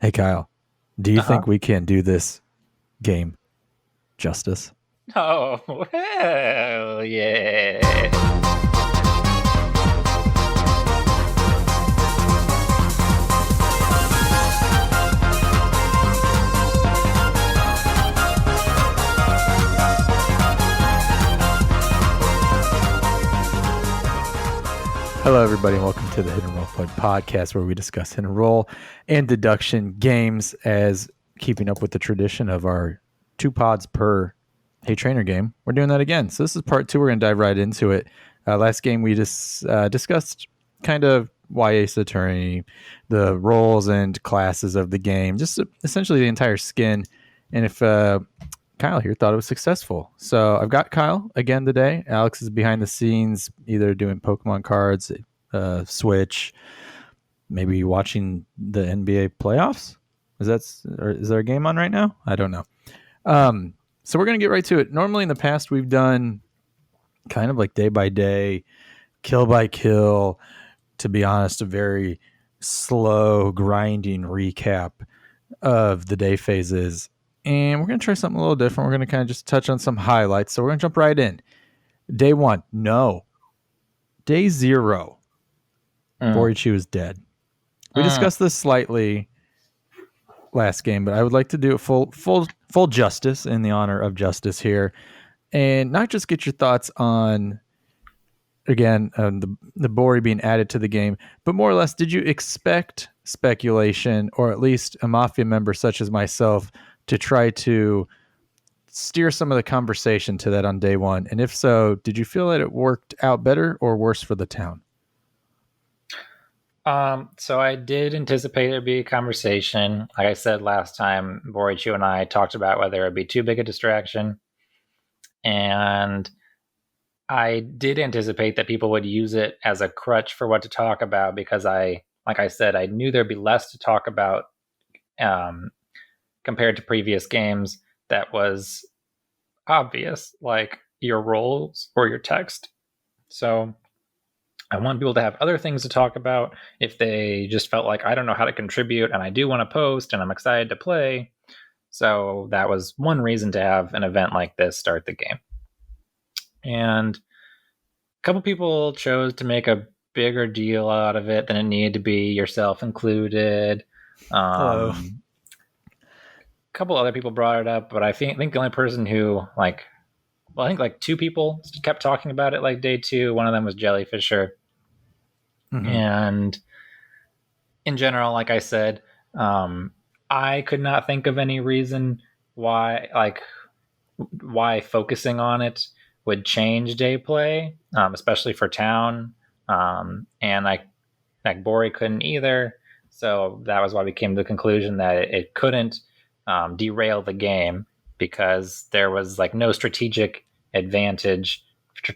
Hey, Kyle, do you Uh-huh. think we can do this game justice? Oh, hell yeah. Hello, everybody, and welcome to the Hidden Roll Pod podcast, where we discuss hidden roll and deduction games as keeping up with the tradition of our 2 pods per HeyTrainer game. We're doing that again. So this is part 2. We're going to dive right into it. Last game, we just discussed kind of why Ace Attorney, the roles and classes of the game, just essentially the entire skin. And if Kyle here thought it was successful. So I've got Kyle again today. Alex is behind the scenes, either doing Pokemon cards, Switch, maybe watching the NBA playoffs. Is there a game on right now? I don't know. So we're gonna get right to it. Normally in the past we've done kind of like day by day, kill by kill. To be honest, a very slow grinding recap of the day phases. And we're going to try something a little different. We're going to kind of just touch on some highlights. So we're going to jump right in. Day 1, no. Day 0, Borichu is dead. We discussed this slightly last game, but I would like to do it full justice in the honor of justice here. And not just get your thoughts on, again, the Bori being added to the game, but more or less, did you expect speculation, or at least a Mafia member such as myself, to try to steer some of the conversation to that on day 1? And if so, did you feel that it worked out better or worse for the town? So I did anticipate it'd be a conversation. Like I said last time, Borichu and I talked about whether it'd be too big a distraction. And I did anticipate that people would use it as a crutch for what to talk about because like I said, I knew there'd be less to talk about compared to previous games that was obvious, like your roles or your text. So I want people to have other things to talk about if they just felt like, I don't know how to contribute and I do want to post and I'm excited to play. So that was one reason to have an event like this start the game. And a couple people chose to make a bigger deal out of it than it needed to be, yourself included. Hello. A couple other people brought it up, but I think the only person who I think 2 people kept talking about it like day 2. One of them was Jellyfisher. Mm-hmm. And in general, like I said, I could not think of any reason why focusing on it would change day play, especially for town. And Bori couldn't either. So that was why we came to the conclusion that it couldn't derail the game because there was no strategic advantage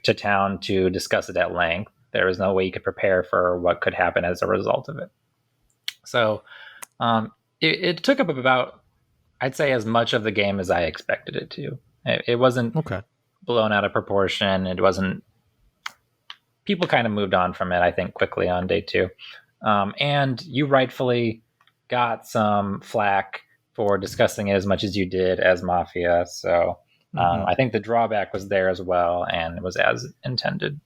to town to discuss it at length. There was no way you could prepare for what could happen as a result of it. So it took up about, I'd say, as much of the game as I expected it to. It wasn't blown out of proportion. It wasn't. People kind of moved on from it, I think, quickly on day 2. And you rightfully got some flack for discussing it as much as you did as Mafia. So I think the drawback was there as well, and it was as intended.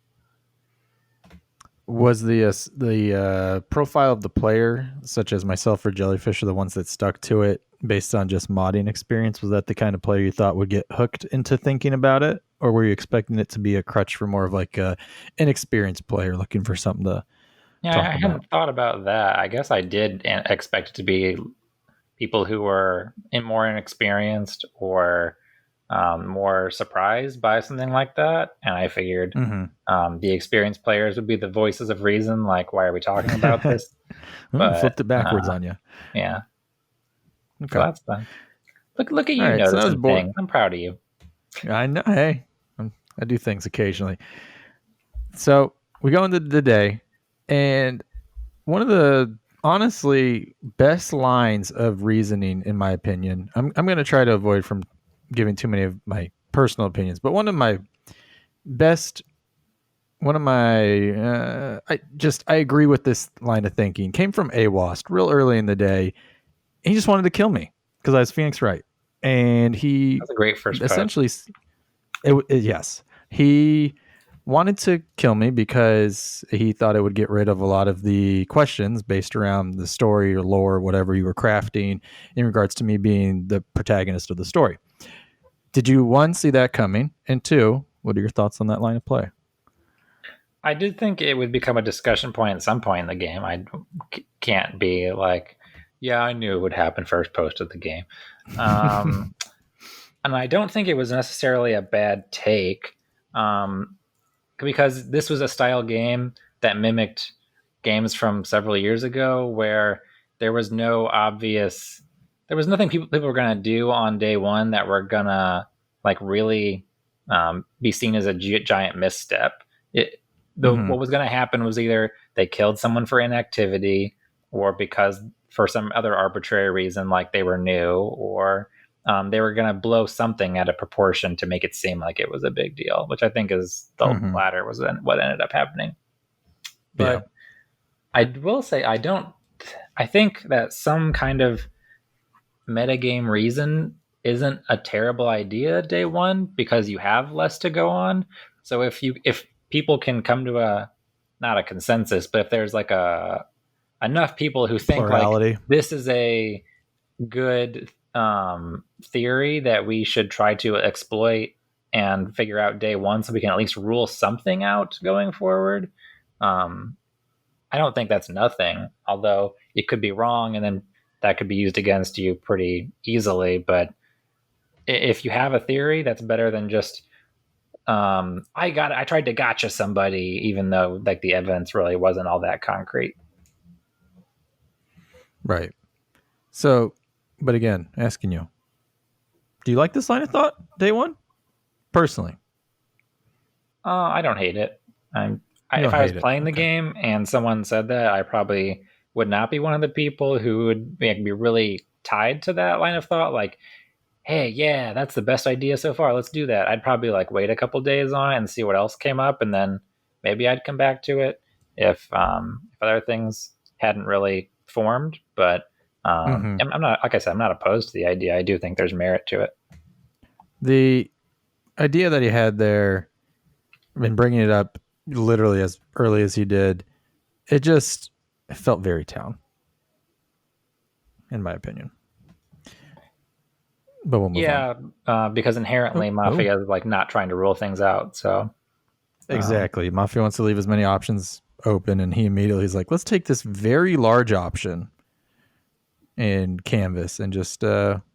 Was the profile of the player, such as myself or Jellyfish, are the ones that stuck to it based on just modding experience? Was that the kind of player you thought would get hooked into thinking about it? Or were you expecting it to be a crutch for more of like an inexperienced player looking for something to talk about? I hadn't thought about that. I guess I did expect it to be people who were more inexperienced or more surprised by something like that. And I figured the experienced players would be the voices of reason. Like, why are we talking about this? But, flipped it backwards on you. Yeah. Okay. So that's fun. Look at you right, noticing things. I'm proud of you. I know. Hey, I do things occasionally. So we go into the day, and one of the honestly best lines of reasoning, in my opinion, I'm going to try to avoid from giving too many of my personal opinions, but one of my I agree with this line of thinking, came from AWAST real early in the day. he just wanted to kill me because I was Phoenix Wright, and he That's a great first post. essentially, yes, he wanted to kill me because he thought it would get rid of a lot of the questions based around the story or lore, whatever you were crafting in regards to me being the protagonist of the story. Did you, one, see that coming? And two, what are your thoughts on that line of play? I did think it would become a discussion point at some point in the game. I can't be like, yeah, I knew it would happen first post of the game. And I don't think it was necessarily a bad take, because this was a style game that mimicked games from several years ago where there was no obvious, there was nothing people were going to do on day one that were going to like really be seen as a giant misstep. What was going to happen was either they killed someone for inactivity, or because for some other arbitrary reason, like they were new, or they were going to blow something out of proportion to make it seem like it was a big deal, which I think is the latter was what ended up happening. But I will say I think that some kind of metagame reason isn't a terrible idea day one, because you have less to go on. So if people can come to not a consensus, but if there's like enough people who think plurality, like this is a good theory that we should try to exploit and figure out day one, so we can at least rule something out going forward. I don't think that's nothing, although it could be wrong, and then that could be used against you pretty easily. But if you have a theory, that's better than just I tried to gotcha somebody, even though like the evidence really wasn't all that concrete. Right. So, but again, asking you, do you like this line of thought day one? Personally, I don't hate it. If I was playing the game and someone said that, I probably would not be one of the people who would be really tied to that line of thought. Like, hey, yeah, that's the best idea so far. Let's do that. I'd probably like wait a couple days on it and see what else came up, and then maybe I'd come back to it if other things hadn't really formed. But I'm not, like I said, I'm not opposed to the idea. I do think there's merit to it. The idea that he had there, and bringing it up literally as early as he did, it felt very town, in my opinion. But we'll move on. Because inherently Mafia is like not trying to rule things out. So exactly, Mafia wants to leave as many options open, and he immediately is like, let's take this very large option in canvas and let's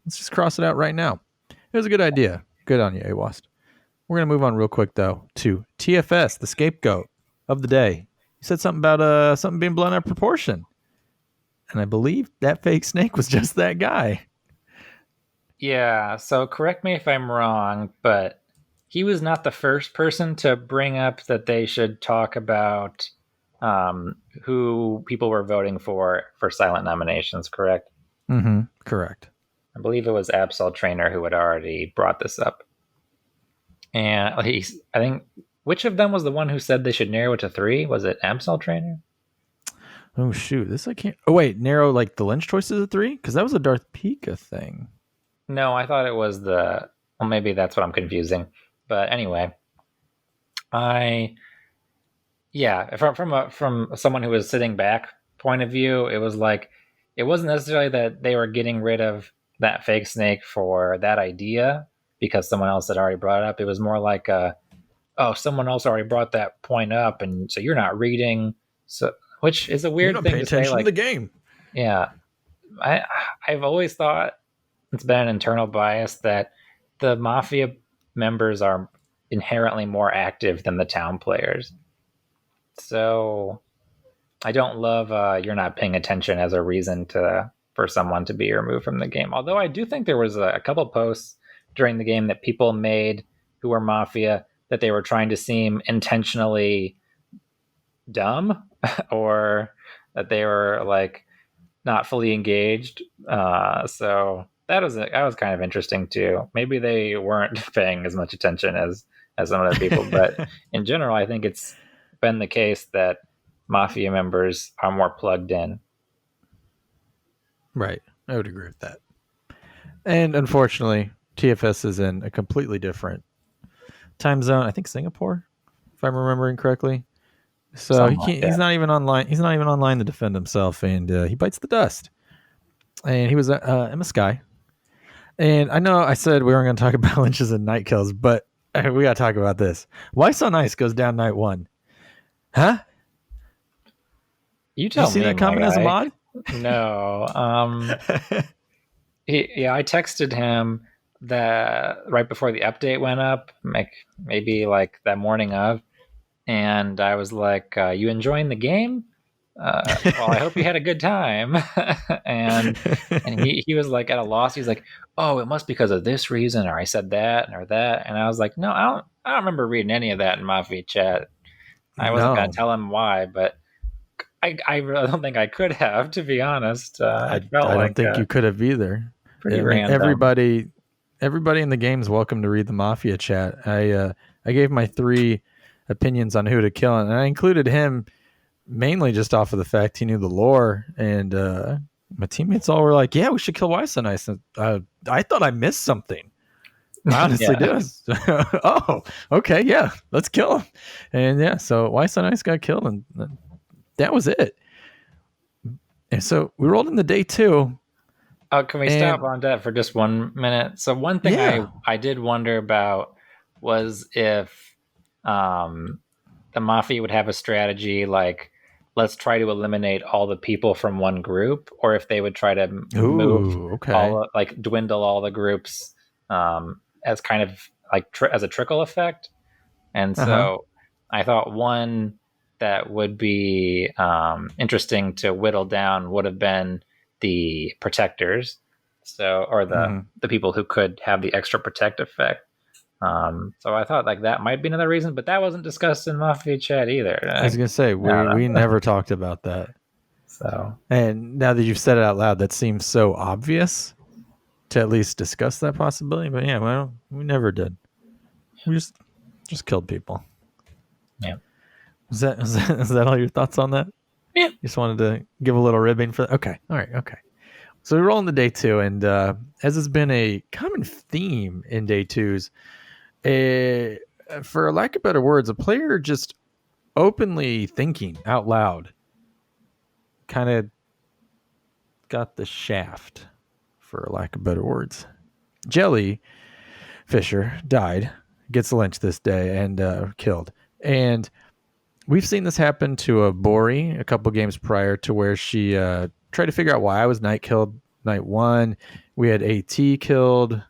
just cross it out right now. It was a good idea. Good on you, AWAST. We're going to move on real quick, though, to TFS, the scapegoat of the day. You said something about something being blown out of proportion. And I believe that fake snake was just that guy. Yeah, so correct me if I'm wrong, but he was not the first person to bring up that they should talk about who people were voting for silent nominations, correct? Mm-hmm, correct. I believe it was HeyTrainer who had already brought this up. And I think, which of them was the one who said they should narrow it to 3? Was it HeyTrainer? Oh, shoot. This I can't... Oh, wait. Narrow, like, the Lynch choices to 3? Because that was a Darth Pika thing. No, I thought it was well, maybe that's what I'm confusing. But anyway, from someone who was sitting back point of view, it was like, it wasn't necessarily that they were getting rid of that fake snake for that idea because someone else had already brought it up. It was more like, someone else already brought that point up, and so you're not reading. So, which is a weird thing to say. Like, to the game. Yeah, I've always thought it's been an internal bias that the Mafia members are inherently more active than the town players. So I don't love you're not paying attention as a reason for someone to be removed from the game. Although I do think there was a couple posts during the game that people made who were Mafia that they were trying to seem intentionally dumb or that they were like not fully engaged. So that was kind of interesting too. Maybe they weren't paying as much attention as some other people, but in general, I think it's been the case that Mafia members are more plugged in. Right. I would agree with that. And unfortunately, TFS is in a completely different time zone. I think Singapore, if I'm remembering correctly. So he Something like can't. He's that. not even online. He's not even online to defend himself, and he bites the dust. And he was Emma Sky. And I know I said we weren't going to talk about lynches and night kills, but we got to talk about this. Why So Nice goes down night one? Huh? You Did you tell see me, that my coming as a guy. mod? No. I texted him that right before the update went up, like maybe like that morning of, and I was like, "You enjoying the game? Well, I hope you had a good time." and he was like at a loss. He's like, "Oh, it must be because of this reason, or I said that, or that." And I was like, "No, I don't remember reading any of that in Mafia chat. I wasn't gonna No, tell him why, but I really don't think I could have, to be honest. It felt I don't like think you could have either. pretty I mean, random. everybody in the game is welcome to read the Mafia chat. I gave my 3 opinions on who to kill, and I included him mainly just off of the fact he knew the lore. And my teammates all were like, "Yeah, we should kill Why So Nice." And, I thought I missed something. I honestly Yeah. did. Oh, okay, yeah, let's kill him. And yeah, so Why So Nice got killed, and that was it. And so we rolled into day 2, Oh, can we stop and on that for just 1 minute? So one thing yeah. I did wonder about was if um, the Mafia would have a strategy like, let's try to eliminate all the people from one group, or if they would try to move Ooh, okay. like dwindle all the groups as kind of like as a trickle effect. And Uh-huh. so I thought one that would be interesting to whittle down would have been the protectors, so or Mm-hmm. the people who could have the extra protect effect. So I thought like that might be another reason, but that wasn't discussed in Mafia chat either. I was gonna say I don't we know. never talked about that. So And now that you've said it out loud, that seems so obvious to at least discuss that possibility. But yeah, well, we never did. We just killed people. yeah, Is that all your thoughts on that? yeah. You just wanted to give a little ribbing for that? Okay. All right. Okay. So we roll into day 2, and as has been a common theme in day 2s, for lack of better words, a player just openly thinking out loud kind of got the shaft, for lack of better words. Jelly Fisher died, gets lynched this day, and killed. And we've seen this happen to a Bori a couple games prior, to where she tried to figure out why I was night killed night 1. We had AT killed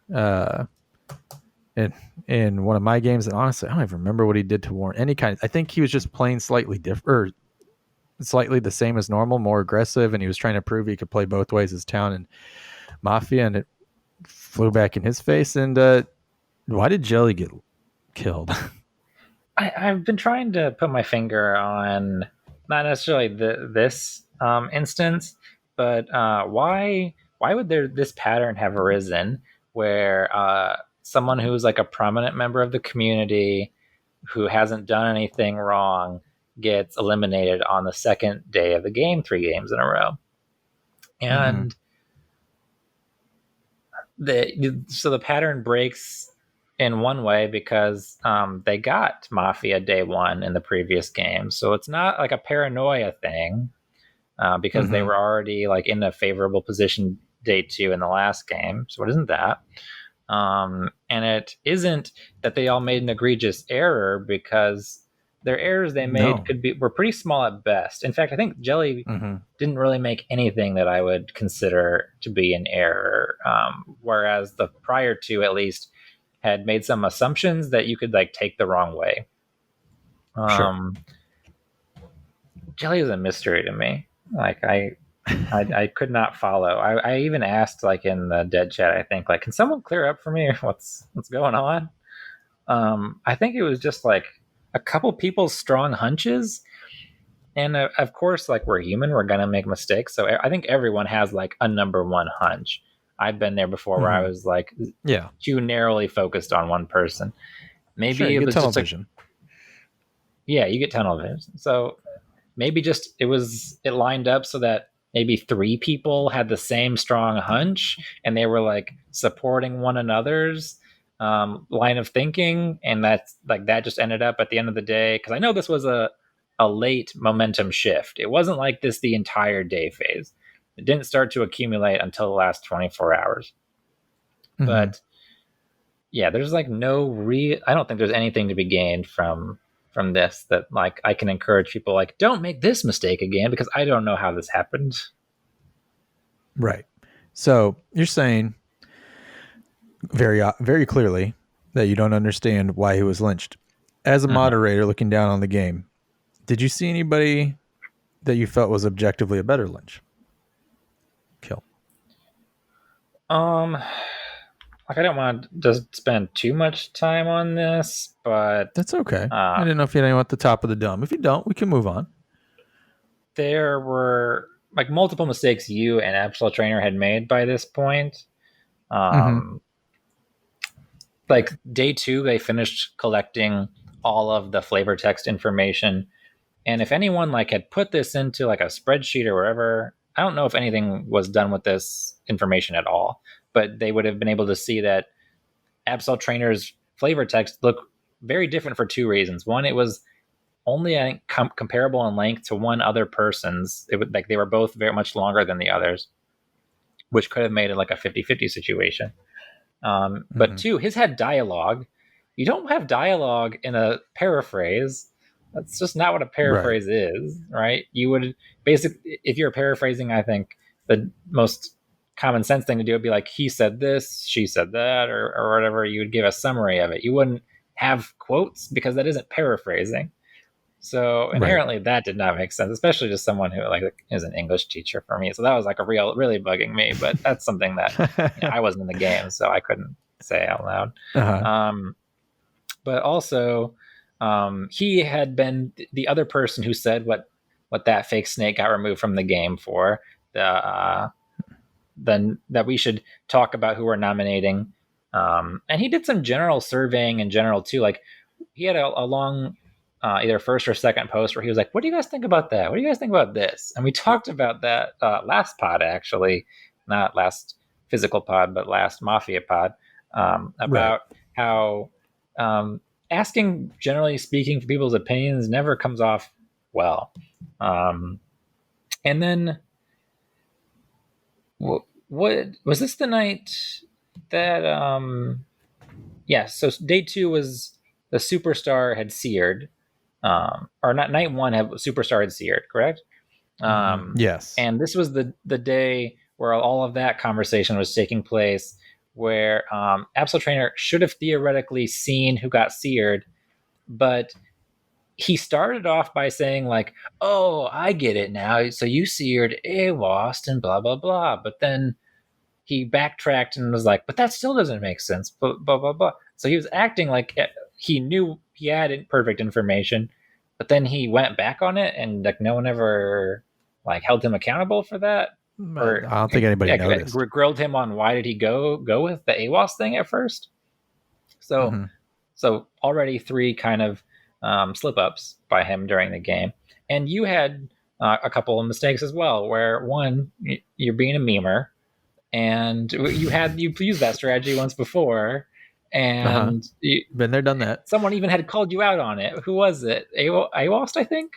in one of my games, and honestly, I don't even remember what he did to Warren. Any kind. I think he was just playing slightly different, or slightly the same as normal, more aggressive, and he was trying to prove he could play both ways as Town and Mafia, and it flew back in his face. And why did Jelly get killed? I've been trying to put my finger on not necessarily this instance, but why would there this pattern have arisen where someone who's like a prominent member of the community who hasn't done anything wrong gets eliminated on the second day of the game, 3 games in a row, Mm-hmm. and the pattern breaks in one way because they got Mafia day 1 in the previous game, so it's not like a paranoia thing because they Mm-hmm. were already like in a favorable position day 2 in the last game. So it isn't that, and it isn't that they all made an egregious error because their errors they made No. were pretty small at best. In fact, I think Jelly Mm-hmm. didn't really make anything that I would consider to be an error. Whereas the prior 2, at least, had made some assumptions that you could like take the wrong way. Sure. Um, Jelly is a mystery to me. Like I could not follow. I even asked like in the dead chat. I think like, can someone clear up for me what's going on? I think it was just like a couple people's strong hunches, and of course, like we're human, we're gonna make mistakes. So I think everyone has like a number one hunch. I've been there before where I Mm-hmm. was like Yeah. too narrowly focused on one person. Sure. Maybe You it get was tunnel just a vision. yeah, you get tunnel vision. So maybe just it lined up so that maybe 3 people had the same strong hunch, and they were like supporting one another's line of thinking, and that's like that just ended up at the end of the day, because I know this was a late momentum shift. It wasn't like this the entire day phase. It didn't start to accumulate until the last 24 hours. Mm-hmm. But yeah, there's like I don't think there's anything to be gained from this that like I can encourage people like, don't make this mistake again, because I don't know how this happened. Right. So you're saying very clearly that you don't understand why he was lynched. As a moderator looking down on the game, did you see anybody that you felt was objectively a better lynch kill? Like I don't want to just spend too much time on this, but That's okay. I didn't know if you had anyone at the top of the dome. If you don't, we can move on. there were like multiple mistakes you and Absolute Trainer had made by this point. Like day 2, they finished collecting all of the flavor text information, and if anyone like had put this into like a spreadsheet or wherever, I don't know if anything was done with this information at all, but they would have been able to see that Absol Trainer's flavor text looked very different for 2 reasons. One, it was only I think comparable in length to one other person's. It would like they were both very much longer than the others, which could have made it like a 50-50 situation. But 2, his had dialogue. You don't have dialogue in a paraphrase. That's just not what a paraphrase is, right? You would basically, if you're paraphrasing, I think the most common sense thing to do would be like, he said this, she said that, or whatever. You would give a summary of it. You wouldn't have quotes, because that isn't paraphrasing. So inherently that did not make sense, especially to someone who like is an English teacher for me. So that was like really bugging me, but that's something that I wasn't in the game, so I couldn't say out loud. But also he had been the other person who said what that fake snake got removed from the game for, then that we should talk about who we're nominating. And he did some general surveying in general too. Like he had a long either first or second post where he was like, what do you guys think about that? What do you guys think about this? And we talked about that last pod, actually, not last physical pod, but last Mafia pod, about how asking, generally speaking, for people's opinions never comes off well. And then what was this the night that so day 2 was the superstar had seared, or not, night 1 had superstar had seared, correct? Yes. And this was the day where all of that conversation was taking place, where Absol Trainer should have theoretically seen who got seared, but he started off by saying like, oh, I get it now, so you seared Awast and blah blah blah, but then he backtracked and was like, but that still doesn't make sense, blah blah blah blah. So he was acting like he knew he had perfect information, but then he went back on it, and like no one ever like held him accountable for that. Or I don't think anybody noticed. Grilled him on why did he go with the AWAS thing at first. So so already 3 kind of slip ups by him during the game, and you had a couple of mistakes as well. Where one, you're being a memer, and you've used that strategy once before, and been there, done that. Someone even had called you out on it. Who was it? Awost, I think.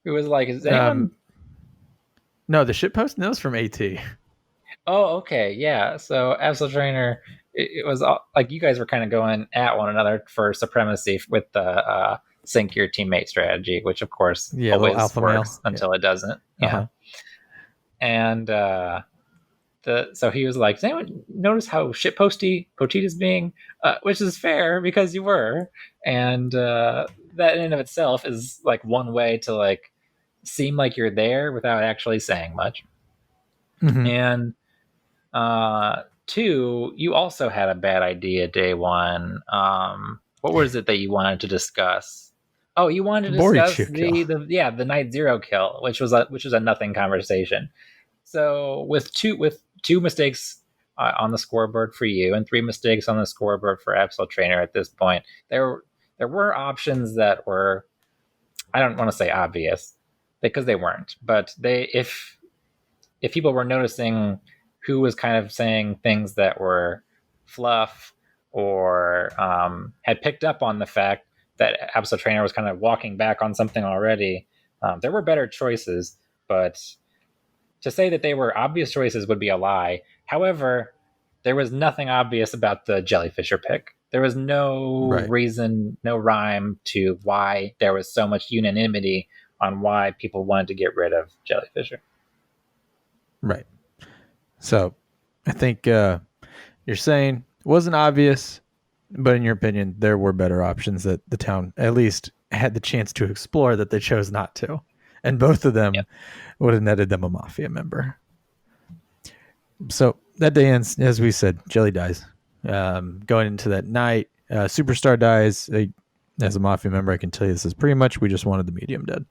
Who was like, is anyone? No, the shitpost. No, was from AT. Oh, okay, yeah. So Absolute Trainer, it was like you guys were kind of going at one another for supremacy with the sync your teammate strategy, which of course always works until it doesn't. Yeah. And so he was like, does anyone notice how shitposty Potita's being? Which is fair, because you were. And that in and of itself is like one way to like seem like you're there without actually saying much. And 2, you also had a bad idea day 1. What was it that you wanted to discuss? Oh, you wanted to discuss the night 0 kill, which was a nothing conversation. So with two mistakes on the scoreboard for you and 3 mistakes on the scoreboard for Absolute Trainer at this point, there were options that were, I don't want to say obvious, because they weren't, but if if people were noticing who was kind of saying things that were fluff or had picked up on the fact that Absolute Trainer was kind of walking back on something already, there were better choices. But to say that they were obvious choices would be a lie. However, there was nothing obvious about the Jellyfisher pick. There was no Right. reason, no rhyme to why there was so much unanimity on why people wanted to get rid of Jellyfisher. Right. So I think you're saying it wasn't obvious, but in your opinion, there were better options that the town at least had the chance to explore that they chose not to. And both of them would have netted them a Mafia member. So that day ends, as we said, Jelly dies. Going into that night, Superstar dies. As a Mafia member, I can tell you this is pretty much we just wanted the medium dead.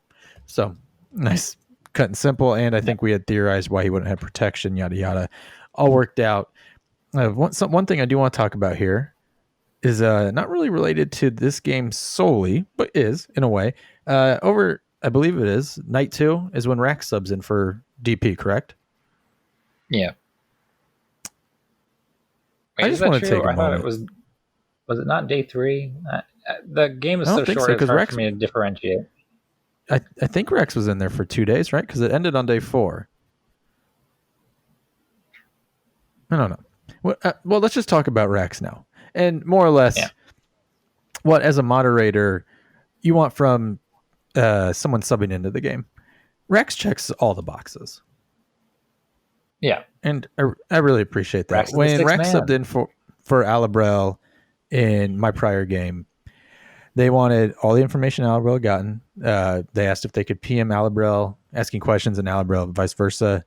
So nice, cut and simple. And I think we had theorized why he wouldn't have protection, yada, yada. All worked out. One thing I do want to talk about here is not really related to this game solely, but is in a way. I believe it is, night 2 is when Rax subs in for DP, correct? Yeah. Wait, I just want to take a I thought moment. was it not day 3? The game is I so don't think short, so, it's 'cause hard Rex- for me to differentiate. I think Rex was in there for 2 days, right? Because it ended on day 4. I don't know. Well, let's just talk about Rex now. And more or less, what as a moderator you want from someone subbing into the game. Rex checks all the boxes. Yeah. And I really appreciate that. Rex is the When sixth Rex man. subbed in for Alabrel in my prior game, they wanted all the information Alabrel had gotten. They asked if they could PM Alabrel, asking questions, and Alabrel, vice versa.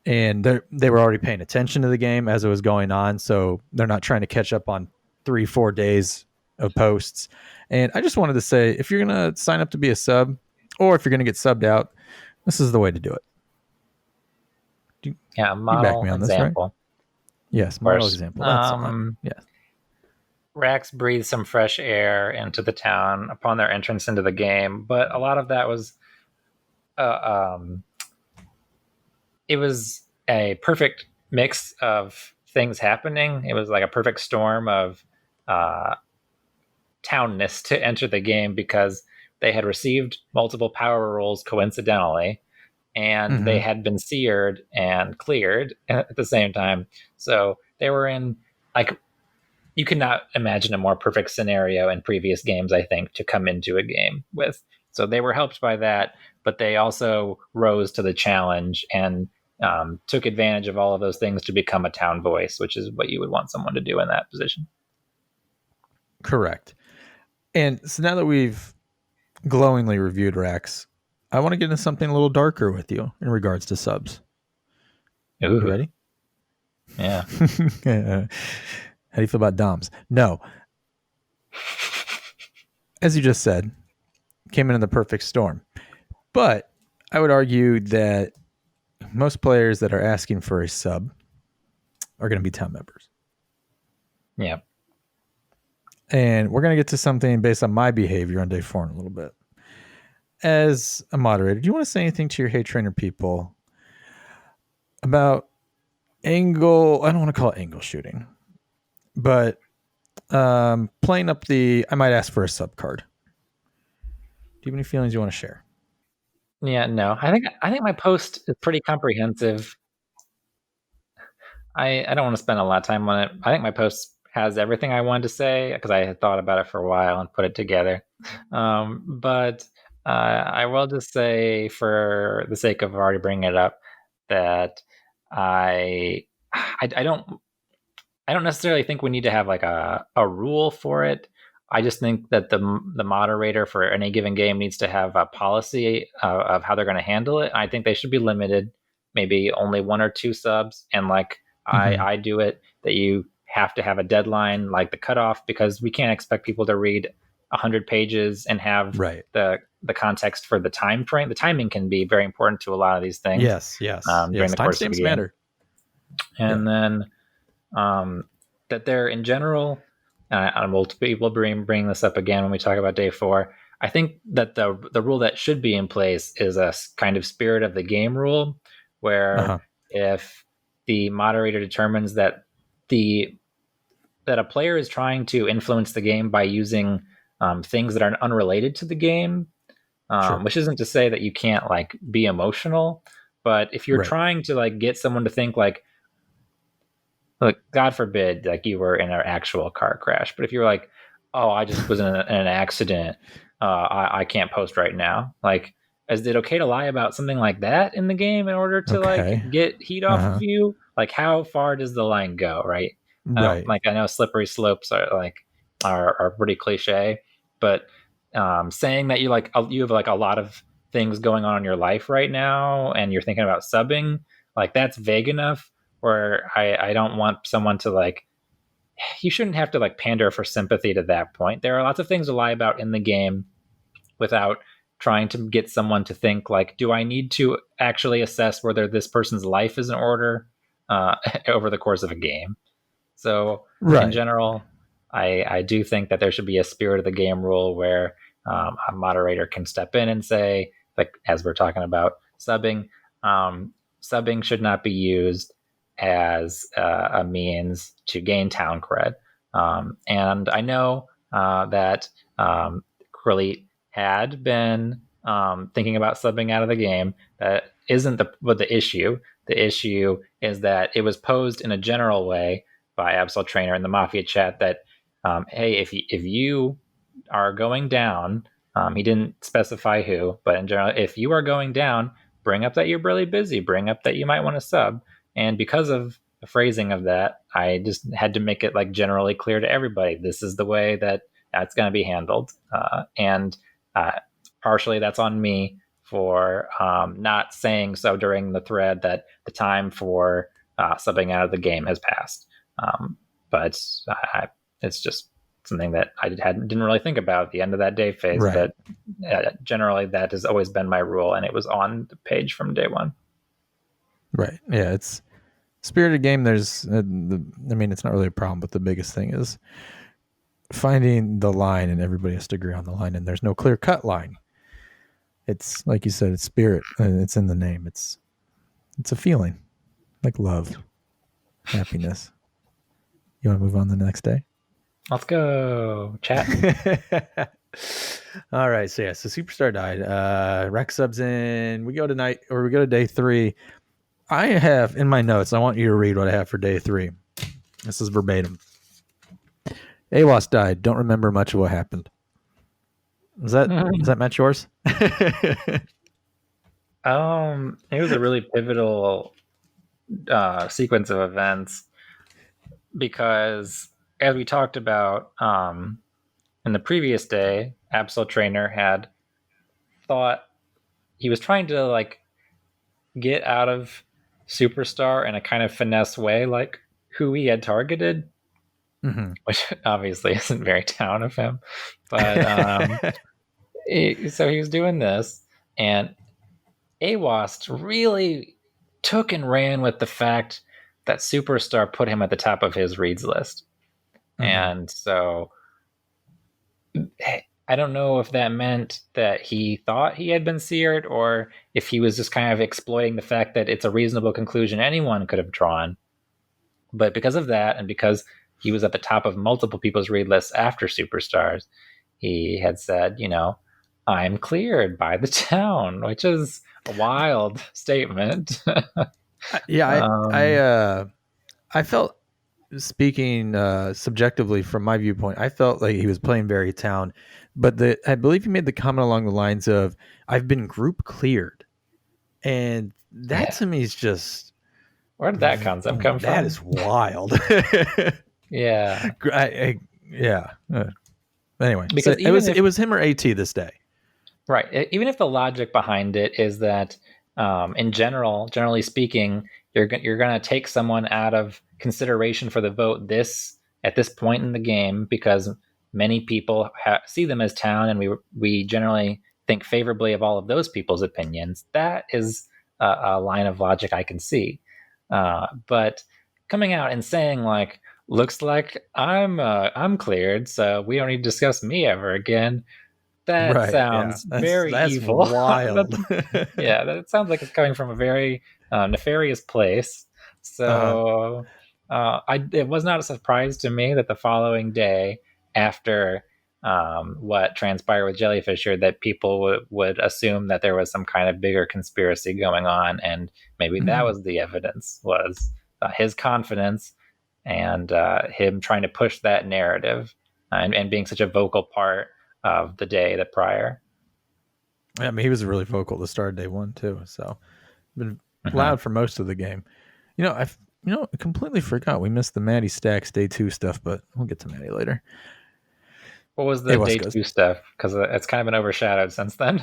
And they were already paying attention to the game as it was going on, so they're not trying to catch up on 3-4 days of posts. And I just wanted to say, if you're going to sign up to be a sub, or if you're going to get subbed out, this is the way to do it. Yeah, You back me on example. this, right? Yes, model example. That's the one. Yes. Rax breathed some fresh air into the town upon their entrance into the game, but a lot of that was it was a perfect mix of things happening. It was like a perfect storm of townness to enter the game because they had received multiple power rolls coincidentally, and they had been seared and cleared at the same time. So they were in, like, you cannot imagine a more perfect scenario in previous games, I think, to come into a game with. So they were helped by that, but they also rose to the challenge and took advantage of all of those things to become a town voice, which is what you would want someone to do in that position. Correct. And so now that we've glowingly reviewed Rex, I want to get into something a little darker with you in regards to subs. Ooh. You ready? Yeah. How do you feel about DOMs? No. As you just said, came in the perfect storm. But I would argue that most players that are asking for a sub are going to be town members. Yeah. And we're going to get to something based on my behavior on day 4 in a little bit. As a moderator, do you want to say anything to your HeyTrainer people about angle? I don't want to call it angle shooting, but playing up the, I might ask for a sub card. Do you have any feelings you want to share? Yeah, no. I think my post is pretty comprehensive. I don't want to spend a lot of time on it. I think my post has everything I wanted to say because I had thought about it for a while and put it together. But I will just say, for the sake of already bringing it up, that I don't necessarily think we need to have like a rule for it. I just think that the moderator for any given game needs to have a policy of how they're going to handle it. I think they should be limited, maybe only 1 or 2 subs, and like I do it, that you have to have a deadline, like the cutoff, because we can't expect people to read 100 pages and have the context for the time frame. The timing can be very important to a lot of these things. Yes. During the course of the game. Matter. And then that they're in general, and multiple people bring this up again when we talk about day 4. I think that the rule that should be in place is a kind of spirit of the game rule, where if the moderator determines that a player is trying to influence the game by using things that are unrelated to the game, Sure. which isn't to say that you can't like be emotional, but if you're Right. trying to like get someone to think like, look, God forbid, like you were in an actual car crash, but if you're like, oh, I just was in an accident, I can't post right now. Like, is it okay to lie about something like that in the game in order to like Okay. get heat off of you? Like, how far does the line go, right? Right. I know slippery slopes are pretty cliche, but saying that you have like a lot of things going on in your life right now and you're thinking about subbing, like that's vague enough where I don't want someone to like, you shouldn't have to like pander for sympathy to that point. There are lots of things to lie about in the game without trying to get someone to think like, do I need to actually assess whether this person's life is in order over the course of a game? So in Right. general, I do think that there should be a spirit of the game rule where a moderator can step in and say, like as we're talking about subbing, subbing should not be used as a means to gain town cred. And I know that Crowley had been thinking about subbing out of the game. That isn't the issue. The issue is that it was posed in a general way by HeyTrainer in the Mafia chat that, hey, if you are going down, he didn't specify who, but in general, if you are going down, bring up that you're really busy, bring up that you might want to sub. And because of the phrasing of that, I just had to make it like generally clear to everybody, this is the way that that's going to be handled. And partially that's on me for not saying so during the thread that the time for subbing out of the game has passed. But it's just something that I didn't really think about at the end of that day phase. Right. But generally, that has always been my rule, and it was on the page from day one. Right. Yeah. It's spirited game. There's, I mean, it's not really a problem, but the biggest thing is finding the line, and everybody has to agree on the line, and there's no clear cut line. It's like you said, it's spirit, and it's in the name. It's a feeling, like love, happiness. You want to move on the next day? Let's go chat. All right. So yeah, so Superstar died. Rex subs in. We go to day 3. I have in my notes, I want you to read what I have for day 3. This is verbatim. AWAS died. Don't remember much of what happened. Is that match yours? It was a really pivotal sequence of events because, as we talked about in the previous day, HeyTrainer had thought he was trying to like get out of Superstar in a kind of finesse way, like who he had targeted, which obviously isn't very town of him. But so he was doing this, and AWAST really took and ran with the fact that Superstar put him at the top of his reads list. And so I don't know if that meant that he thought he had been seared or if he was just kind of exploiting the fact that it's a reasonable conclusion anyone could have drawn. But because of that, and because he was at the top of multiple people's read lists after Superstars, he had said, I'm cleared by the town, which is a wild statement. Yeah, I felt, speaking subjectively from my viewpoint, I felt like he was playing very town, but I believe he made the comment along the lines of, I've been group cleared. And that to me is just, where did that concept come from? That is wild. Yeah. Yeah. Anyway, because so it was him or AT this day. Right. Even if the logic behind it is that generally speaking, you're going to take someone out of consideration for the vote at this point in the game because many people see them as town, and we generally think favorably of all of those people's opinions. That is a line of logic I can see. But coming out and saying like, looks like I'm cleared, so we don't need to discuss me ever again. That Right. Yeah. sounds That's very that's evil. wild. Yeah, that sounds like it's coming from a very nefarious place. Uh-huh. So it was not a surprise to me that the following day, after what transpired with Jellyfisher, that people would assume that there was some kind of bigger conspiracy going on, and maybe that was the evidence, was his confidence and him trying to push that narrative and being such a vocal part of the day that prior. I mean, he was really vocal at the start of day one too. So been Mhm. loud for most of the game. I completely forgot we missed the Maddie Stacks day two stuff, but we'll get to Maddie later. What was the Hey, West day Coast. two stuff? Because it's kind of been overshadowed since then.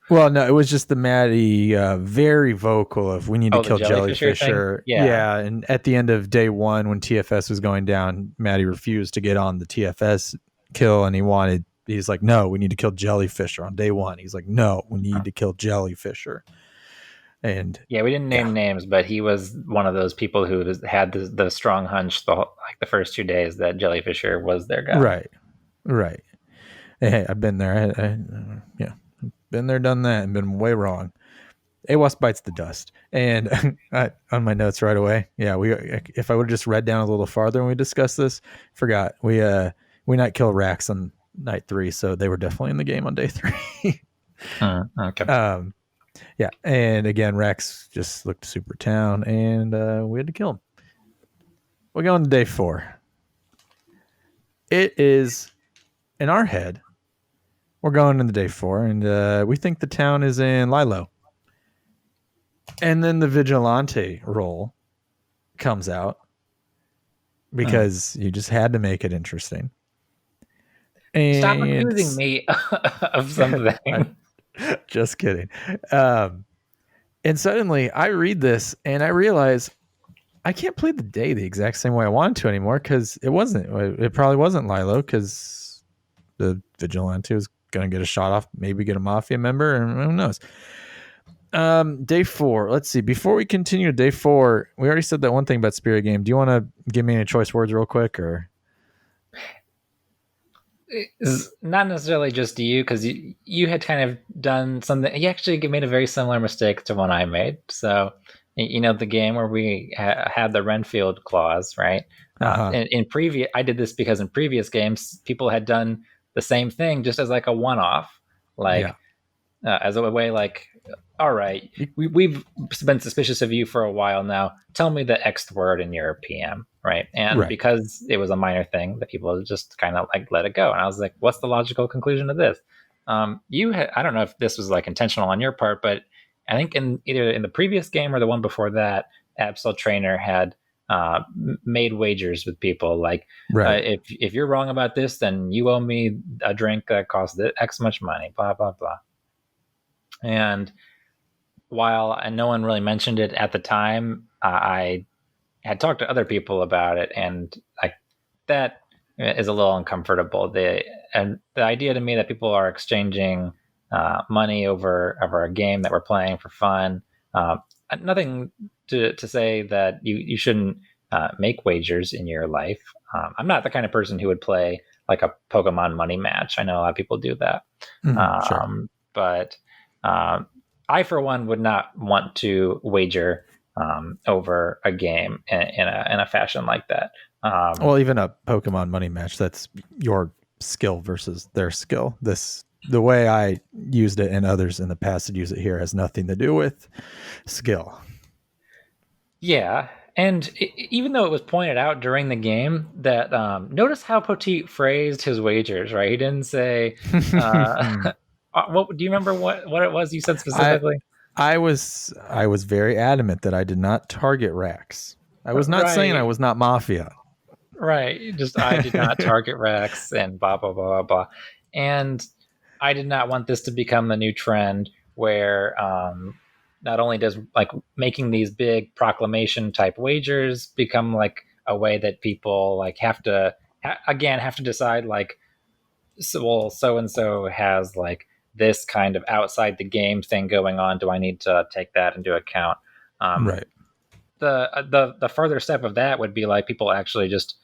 Well, no, it was just the Maddie very vocal of we need to Oh, the kill Jellyfisher thing? Jellyfisher. Yeah. Yeah, and at the end of day one, when TFS was going down, Maddie refused to get on the TFS kill, and he's like, no, we need to kill Jellyfisher on day one. He's like, no, we need to kill Jellyfisher. And Yeah, we didn't yeah, name names, but he was one of those people who had the strong hunch the first 2 days that Jellyfisher was their guy. right, right. Hey, I've been there. Yeah, been there, done that, and been way wrong. AWAS bites the dust. And on my notes right away, yeah, if I would have just read down a little farther when we discussed this, forgot we not kill Rax on night 3, so they were definitely in the game on day 3. Okay. Yeah, and again, Rax just looked super town, and we had to kill him. We go on to day 4. It is in our head. We're going into day 4, and we think the town is in Lilo. And then the vigilante role comes out because you just had to make it interesting. Stop And accusing me of something. just kidding. And suddenly I read this and I realize I can't play the day the exact same way I wanted to anymore because it probably wasn't Lilo because the vigilante was going to get a shot off, maybe get a Mafia member, and who knows. Day 4. Let's see. Before we continue day 4, we already said that one thing about Spirit Game. Do you want to give me any choice words real quick, or? It's not necessarily just you, because you had kind of done something. You actually made a very similar mistake to one I made. So, the game where we had the Renfield clause, right? Uh-huh. In previous, I did this because in previous games, people had done the same thing just as like a one-off, Yeah. like as a way, like, all right, we've been suspicious of you for a while now. Tell me the X word in your PM, right? And Right. because it was a minor thing, that people just kind of like let it go. And I was like, what's the logical conclusion of this? I don't know if this was like intentional on your part, but I think in either in the previous game or the one before that, Absol Trainer had made wagers with people like, Right. if you're wrong about this, then you owe me a drink that costs X much money, blah blah blah. And while no one really mentioned it at the time, I had talked to other people about it, and like that is a little uncomfortable. The idea to me that people are exchanging money over a game that we're playing for fun. Nothing to say that you shouldn't make wagers in your life. I'm not the kind of person who would play like a Pokemon money match. I know a lot of people do that, Sure. but I, for one, would not want to wager over a game in a fashion like that. Well, even a Pokemon money match, that's your skill versus their skill. The way I used it and others in the past that use it here has nothing to do with skill. Yeah. And even though it was pointed out during the game that notice how Poteet phrased his wagers, right? He didn't say, what do you remember what it was you said I specifically? I was very adamant that I did not target Rax. I was not saying I Right. was not Mafia. Right. Just I did not target Rex and blah blah blah blah blah. And I did not want this to become the new trend where not only does like making these big proclamation type wagers become like a way that people like have to have to decide like, so and so has like this kind of outside the game thing going on. Do I need to take that into account? Um, Right. the further step of that would be like people actually just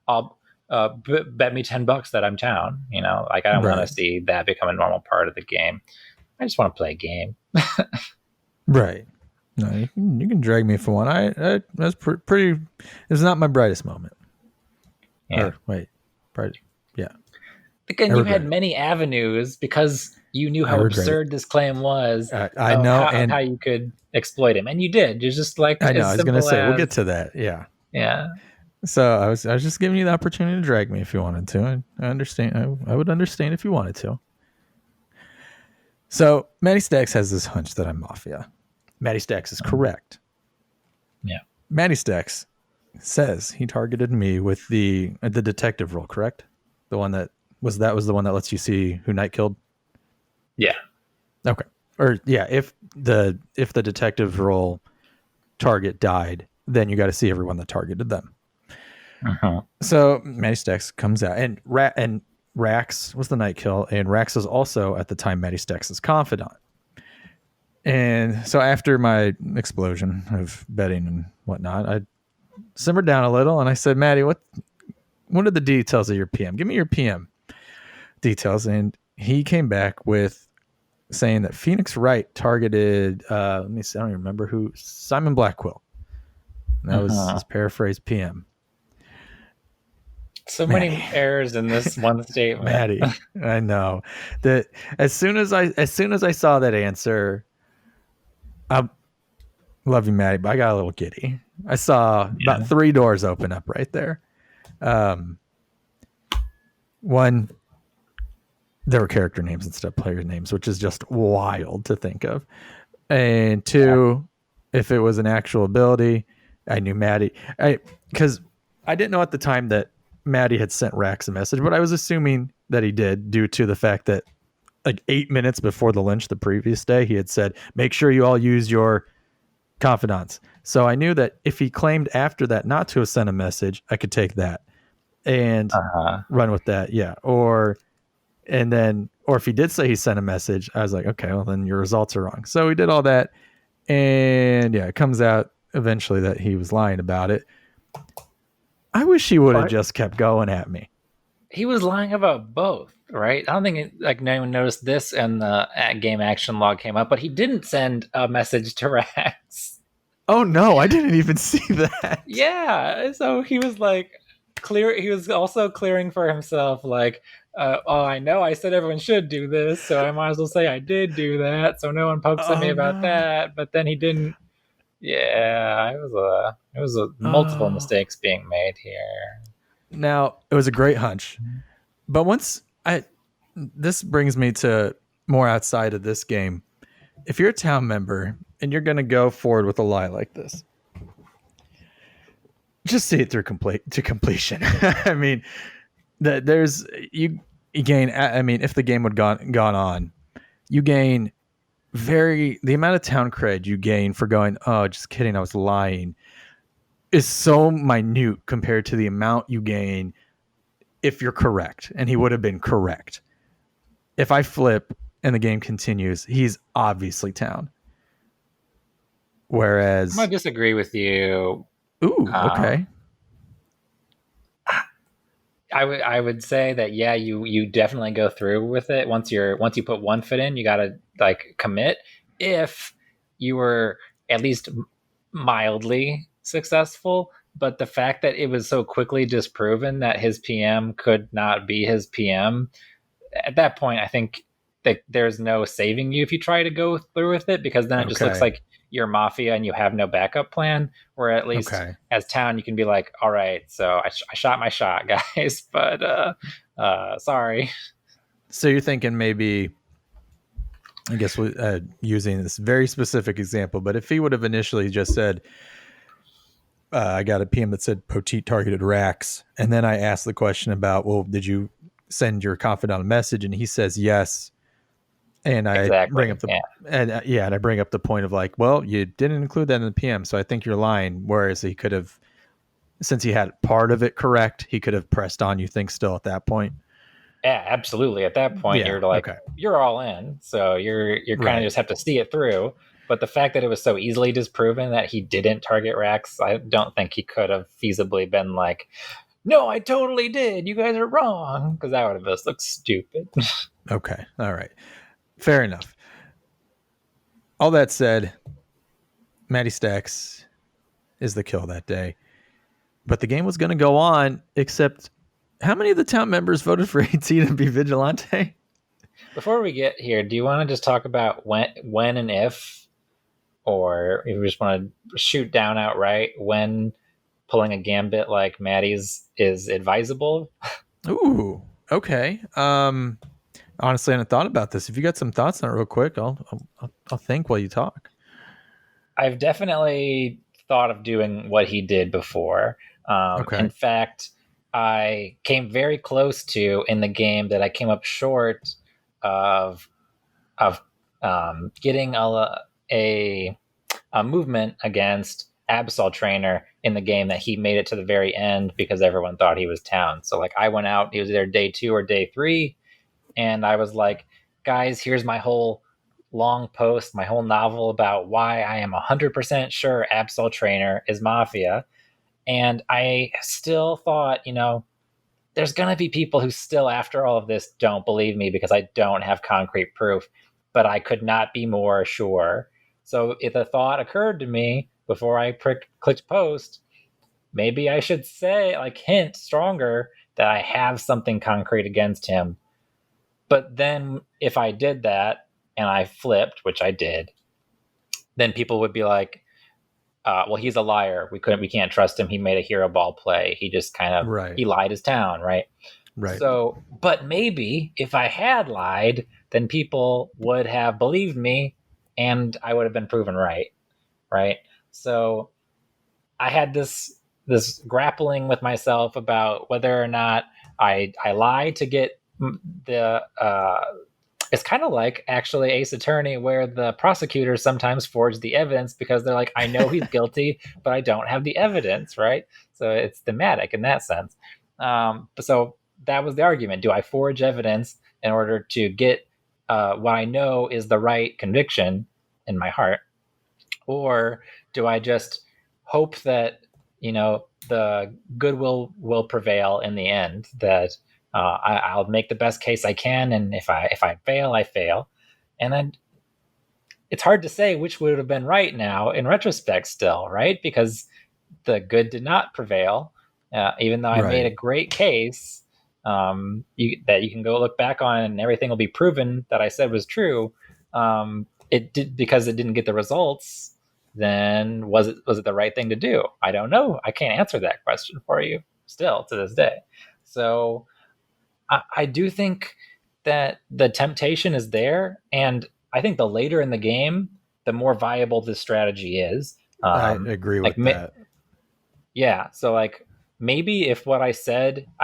all bet me $10 that I'm town. Like I don't want to Right. see that become a normal part of the game. I just want to play a game. Right. No, you can drag me if you want. That's pretty. It's not my brightest moment. Yeah. Or wait, bright. Yeah. Again, I you regret had it. many avenues because you knew I how regret it. absurd this claim was I of know, how and you could exploit him, and you did. You're just like I know. as I was gonna simple say we'll get as to that. Yeah. yeah. So I was just giving you the opportunity to drag me if you wanted to. I understand. I would understand if you wanted to. So Matty Stacks has this hunch that I'm Mafia. Matty Stacks is correct. Yeah. Matty Stacks says he targeted me with the detective role, correct? The one that was the one that lets you see who Knight killed. Yeah. Okay. Or yeah, if the detective role target died, then you got to see everyone that targeted them. Uh-huh. So Matty Stacks comes out, and Rax was the Knight kill, and Rax was also at the time Matty Stacks' confidant. And so after my explosion of betting and whatnot, I simmered down a little and I said, Matty, what are the details of your PM? Give me your PM details. And he came back with saying that Phoenix Wright targeted, let me see, I don't even remember who, Simon Blackwell. And that was his paraphrased PM. So Matty. many errors in this one statement. Matty, I know that as soon as I saw that answer, I love you, Matty, but I got a little giddy. I saw about 3 doors open up right there. One, there were character names instead of player names, which is just wild to think of. And 2, if it was an actual ability, I knew Matty. Because I didn't know at the time that Matty had sent Rax a message, but I was assuming that he did due to the fact that like 8 minutes before the lynch the previous day, he had said, make sure you all use your confidants. So I knew that if he claimed after that not to have sent a message, I could take that and run with that. Yeah. Or if he did say he sent a message, I was like, okay, well then your results are wrong. So we did all that. And yeah, it comes out eventually that he was lying about it. I wish he would have just kept going at me. He was lying about both, right? I don't think anyone noticed this, and the game action log came up, but he didn't send a message to Rax. Oh no, I didn't even see that. Yeah, so he was like he was also clearing for himself, like, oh, I know I said everyone should do this, so I might as well say I did do that, so no one pokes at me about that. But then he didn't. Yeah, it was a multiple mistakes being made here. Now, it was a great hunch. But this brings me to more outside of this game. If you're a town member and you're going to go forward with a lie like this, just see it through to completion. I mean, there's you gain. I mean, if the game would gone on, you gain the amount of town cred you gain for going, oh, just kidding, I was lying, is so minute compared to the amount you gain if you're correct. And he would have been correct. If I flip and the game continues, he's obviously town. Whereas I'm gonna disagree with you. Ooh, okay. I would say that yeah, you definitely go through with it once you put one foot in. You gotta like commit. If you were at least mildly successful, but the fact that it was so quickly disproven that his PM could not be his PM, at that point, I think that there's no saving you if you try to go through with it, because then it just looks like you're Mafia and you have no backup plan. Where at least as town, you can be like, all right, so I shot my shot, guys, but sorry. So you're thinking maybe, I guess, using this very specific example, but if he would have initially just said, I got a PM that said Poteet targeted Rax, and then I asked the question about, well, did you send your confidant a message? And he says yes. And I bring up I bring up the point of like, well, you didn't include that in the PM, so I think you're lying. Whereas he could have, since he had part of it correct, he could have pressed on, you think, still at that point. Yeah, absolutely. At that point, you're like, you're all in. So you're kind of just have to see it through. But the fact that it was so easily disproven that he didn't target Rax, I don't think he could have feasibly been like, no, I totally did. You guys are wrong. Because that would have just looked stupid. Okay. All right. Fair enough. All that said, Matty Stacks is the kill that day. But the game was going to go on, except how many of the town members voted for AT to be Vigilante? Before we get here, do you want to just talk about when and if, or if you just want to shoot down outright when pulling a gambit like Maddie's is advisable? Ooh, okay. Honestly, I hadn't thought about this. If you got some thoughts on it real quick, I'll think while you talk. I've definitely thought of doing what he did before. Okay. In fact, I came very close to in the game that I came up short of getting a movement against Absol Trainer in the game that he made it to the very end because everyone thought he was town. So like I went out, he was there day 2 or day 3, and I was like, guys, here's my whole long post, my whole novel about why I am 100% sure Absol Trainer is Mafia. And I still thought, there's going to be people who still, after all of this, don't believe me because I don't have concrete proof. But I could not be more sure. So if the thought occurred to me before I clicked post, maybe I should say, like, hint stronger that I have something concrete against him. But then if I did that and I flipped, which I did, then people would be like, well, he's a liar. We can't trust him. He made a hero ball play. He just kind of, Right. he lied his town, right? Right. So, but maybe if I had lied, then people would have believed me and I would have been proven right. Right. So I had this grappling with myself about whether or not I lied to get the, it's kind of like actually Ace Attorney, where the prosecutors sometimes forge the evidence because they're like, I know he's guilty, but I don't have the evidence, right? So it's thematic in that sense. So that was the argument. Do I forge evidence in order to get what I know is the right conviction in my heart? Or do I just hope that, the good will prevail in the end, that I'll make the best case I can, and if I fail, I fail. And then it's hard to say which would have been right now in retrospect still, right? Because the good did not prevail, even though I made a great case that you can go look back on and everything will be proven that I said was true. It did, because it didn't get the results. Then was it the right thing to do? I don't know. I can't answer that question for you still to this day. So I do think that the temptation is there, and I think the later in the game, the more viable this strategy is. I agree with that. Yeah, so like maybe if what I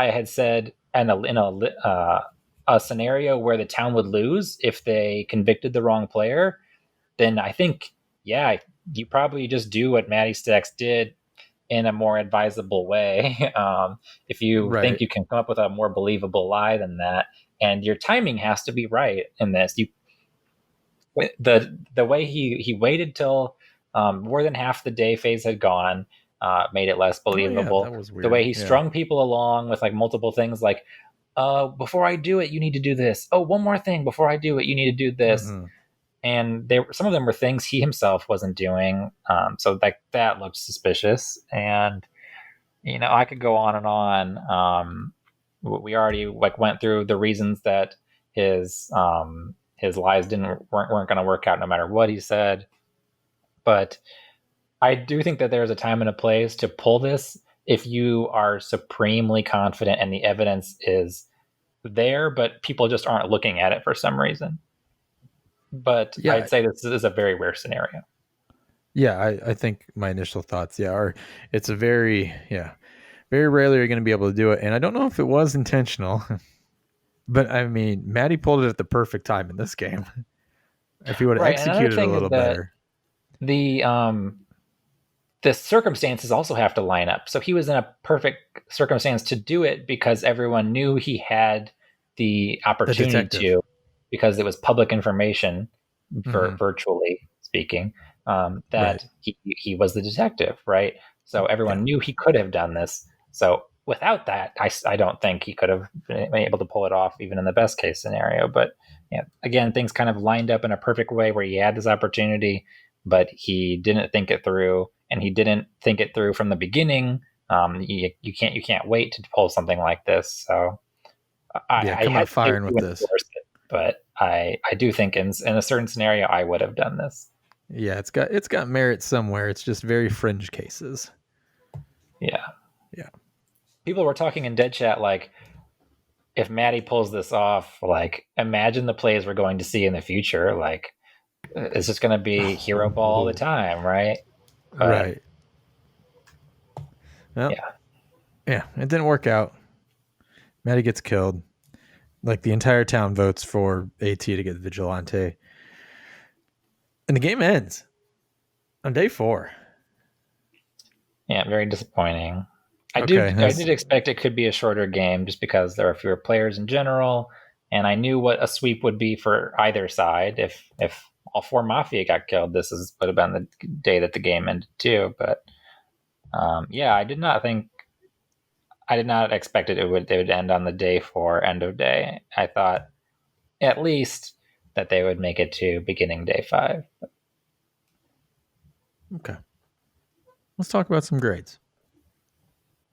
had said in a scenario where the town would lose if they convicted the wrong player, then I think, yeah, you probably just do what Matty Stacks did in a more advisable way. If you think you can come up with a more believable lie than that, and your timing has to be right in this. The way he waited till more than half the day phase had gone made it less believable. That was weird. The way he strung people along with like multiple things, like before I do it, you need to do this. Oh, one more thing before I do it, you need to do this. Mm-hmm. And some of them were things he himself wasn't doing. So that looked suspicious. And, I could go on and on. We already went through the reasons that his lies weren't going to work out no matter what he said. But I do think that there's a time and a place to pull this if you are supremely confident and the evidence is there, but people just aren't looking at it for some reason. But yeah, I'd say this is a very rare scenario. Yeah, I think my initial thoughts, are it's a very rarely you're going to be able to do it. And I don't know if it was intentional, but I mean, Matty pulled it at the perfect time in this game. If he would have executed a little better. The circumstances also have to line up. So he was in a perfect circumstance to do it because everyone knew he had the opportunity to, because it was public information for virtually speaking, that he was the detective, right? So everyone knew he could have done this. So without that, I don't think he could have been able to pull it off even in the best case scenario. But yeah, again, things kind of lined up in a perfect way where he had this opportunity, but he didn't think it through, and he didn't think it through from the beginning. You can't wait to pull something like this. So I come out hesitate firing to with this. endorse it, but I do think in a certain scenario I would have done this. Yeah, it's got merit somewhere. It's just very fringe cases. Yeah. Yeah. People were talking in dead chat like, if Maddie pulls this off, like imagine the plays we're going to see in the future. Like it's just going to be hero ball all the time, right? But, right. Well, yeah, it didn't work out. Maddie gets killed. Like the entire town votes for AT to get Vigilante. And the game ends on day 4. Yeah, very disappointing. I Okay, did expect it could be a shorter game just because there are fewer players in general, and I knew what a sweep would be for either side. If all 4 Mafia got killed, would have been the day that the game ended too. But yeah, I did not expect they would end on the day 4 end of day. I thought at least that they would make it to beginning day 5. Okay. Let's talk about some grades.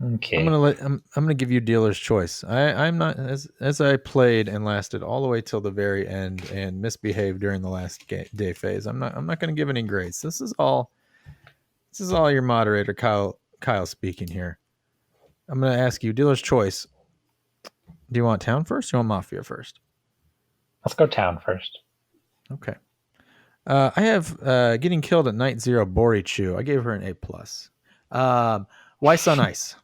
Okay. I'm gonna give you dealer's choice. I'm not as I played and lasted all the way till the very end and misbehaved during the last day phase. I'm not gonna give any grades. This is all your moderator Kyle speaking here. I'm gonna ask you dealer's choice. Do you want town first or do you want Mafia first? Let's go town first. Okay. I have getting killed at night 0 Borichu. I gave her an A+. Weiss on Ice.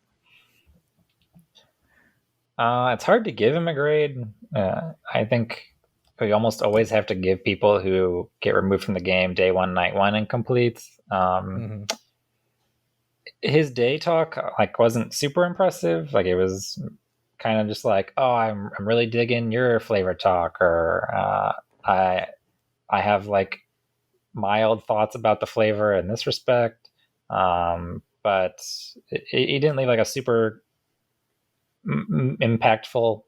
It's hard to give him a grade. I think we almost always have to give people who get removed from the game day 1, night 1 incompletes. His day talk like wasn't super impressive. Like it was kind of just like, oh, I'm really digging your flavor talk, or I have like mild thoughts about the flavor in this respect. But he didn't leave like a super impactful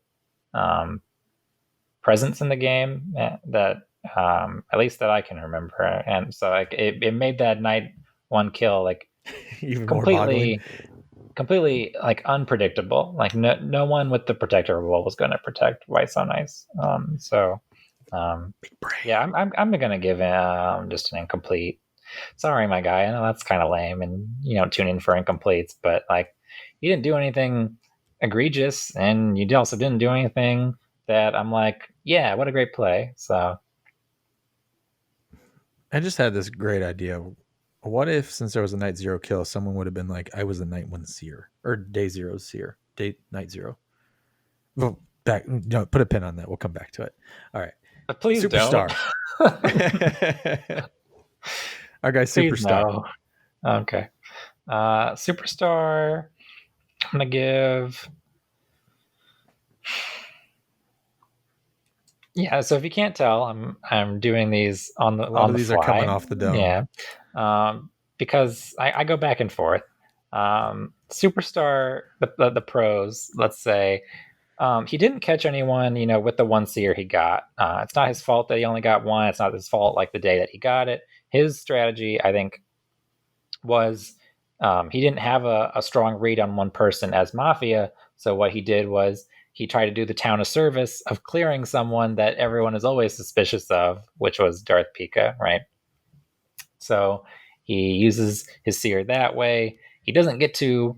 presence in the game that at least that I can remember. And so like it made that night 1 kill like even completely like unpredictable. Like no one with the protector role was going to protect Weiss on Ice. Yeah, I'm gonna give him just an incomplete. Sorry, my guy. I know that's kind of lame, and you don't tune in for incompletes, but like you didn't do anything egregious, and you also didn't do anything that I'm like, yeah, what a great play. So I just had this great idea. What if, since there was a night 0 kill, someone would have been like, I was the night 1 seer or day 0 seer, night 0. Well, put a pin on that. We'll come back to it. All right. But please Superstar. Our guy Superstar. No. Okay. Superstar. I'm gonna give. Yeah. So if you can't tell, I'm doing these on the a lot on of the these fly. are coming off the dome. Yeah. Because I go back and forth. Superstar, the pros, let's say. He didn't catch anyone, with the 1 seer he got. It's not his fault that he only got 1. It's not his fault like the day that he got it. His strategy, I think, was he didn't have a strong read on one person as Mafia. So what he did was he tried to do the town a service of clearing someone that everyone is always suspicious of, which was Darth Pika, right? So he uses his seer that way. He doesn't get to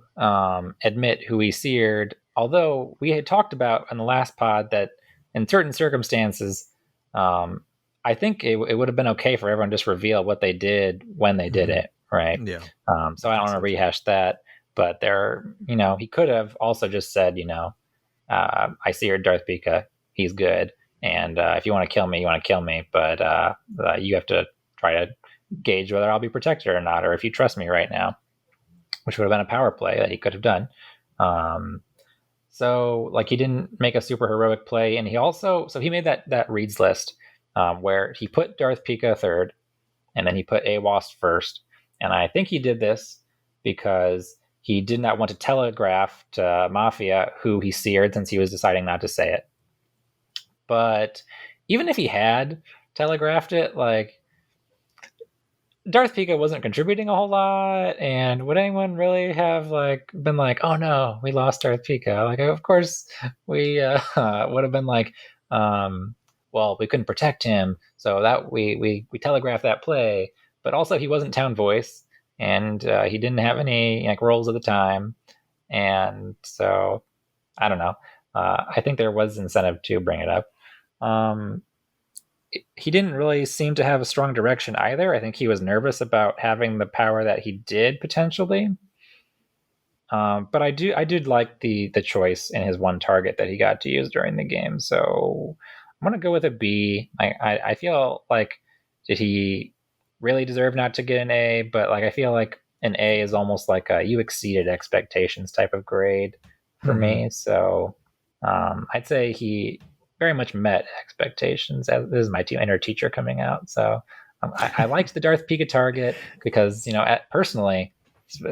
admit who he seared, although we had talked about in the last pod that in certain circumstances, I think it would have been okay for everyone to just reveal what they did when they did it, right? Yeah. So I don't want to rehash that, but he could have also just said, I seared Darth Pika. He's good. And if you want to kill me, you want to kill me, but you have to try to gauge whether I'll be protected or not, or if you trust me right now, which would have been a power play that he could have done. So like he didn't make a super heroic play, and he made that reads list where he put Darth Pika 3rd, and then he put AWASP 1st, and I think he did this because he did not want to telegraph to Mafia who he seared since he was deciding not to say it. But even if he had telegraphed it, like, Darth Pika wasn't contributing a whole lot, and would anyone really have like been like, "Oh no, we lost Darth Pika"? Like, of course we would have been like, "Well, we couldn't protect him, so that we telegraphed that play." But also, he wasn't town voice, and he didn't have any like roles at the time, and so I don't know. I think there was incentive to bring it up. Um, he didn't really seem to have a strong direction either. I think he was nervous about having the power that he did potentially. But I did like the choice in his one target that he got to use during the game. So I'm gonna go with a B. I feel like, did he really deserve not to get an A? But like I feel like an A is almost like a you exceeded expectations type of grade for me. So I'd say he very much met expectations. This is my inner teacher coming out. So I liked the Darth Pika target because, you know, personally,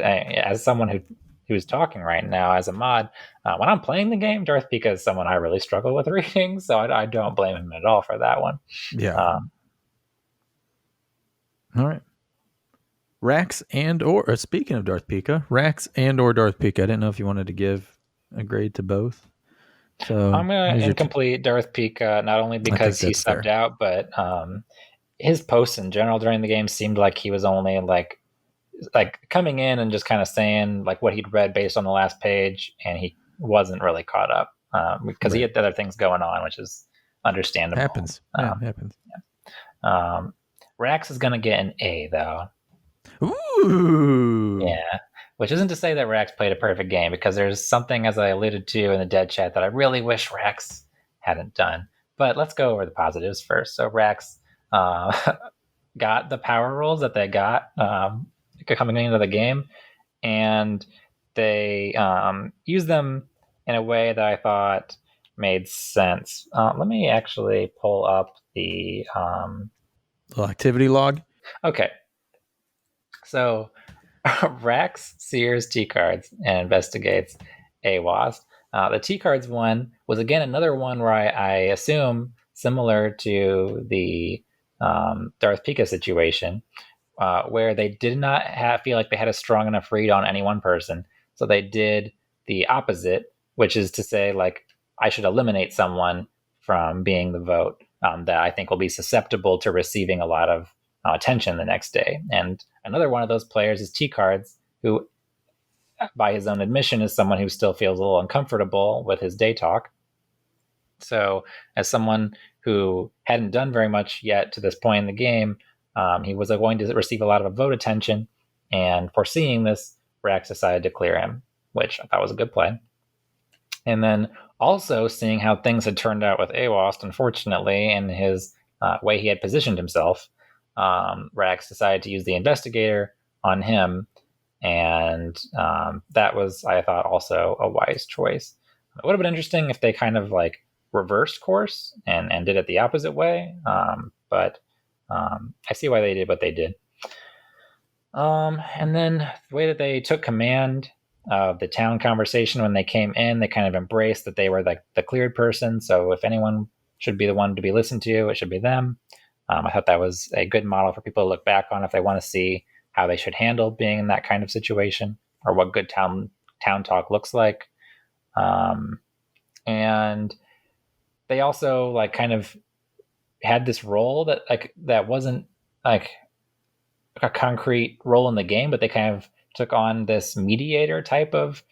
as someone who's talking right now as a mod, when I'm playing the game, Darth Pika is someone I really struggle with reading, so I don't blame him at all for that one. Yeah. All right. Rax and or speaking of Darth Pika, Rax and or Darth Pika. I didn't know if you wanted to give a grade to both. So I'm gonna incomplete Darth Pika, not only because he subbed fair. out, but his posts in general during the game seemed like he was only like coming in and just kind of saying like what he'd read based on the last page, and he wasn't really caught up because he had other things going on, which is understandable. Happens. Happens. Yeah. Rax is gonna get an A though. Ooh. Yeah. Which isn't to say that Rax played a perfect game, because there's something, as I alluded to in the dead chat, that I really wish Rax hadn't done. But let's go over the positives first. So Rax got the power rolls that they got coming into the game, and they used them in a way that I thought made sense. Let me actually pull up the little activity log. Okay. So Rax sears T cards and investigates AWAS. The T cards one was again another one where I assume similar to the Darth Pika situation, where they did not feel like they had a strong enough read on any one person. So they did the opposite, which is to say, like, I should eliminate someone from being the vote that I think will be susceptible to receiving a lot of attention the next day. And another one of those players is T Cards, who, by his own admission, is someone who still feels a little uncomfortable with his day talk. So, as someone who hadn't done very much yet to this point in the game, he was going to receive a lot of vote attention, and foreseeing this, Rax decided to clear him, which I thought was a good play. And then also seeing how things had turned out with Awast, unfortunately, in his way he had positioned himself, Rax decided to use the investigator on him, and that was, I thought, also a wise choice. It would have been interesting if they kind of like reversed course and did it the opposite way, but I see why they did what they did. And then the way that they took command of the town conversation when they came in, they kind of embraced that they were like the cleared person. So if anyone should be the one to be listened to, it should be them. I thought that was a good model for people to look back on if they want to see how they should handle being in that kind of situation, or what good town talk looks like. And they also like kind of had this role that wasn't like a concrete role in the game, but they kind of took on this mediator type of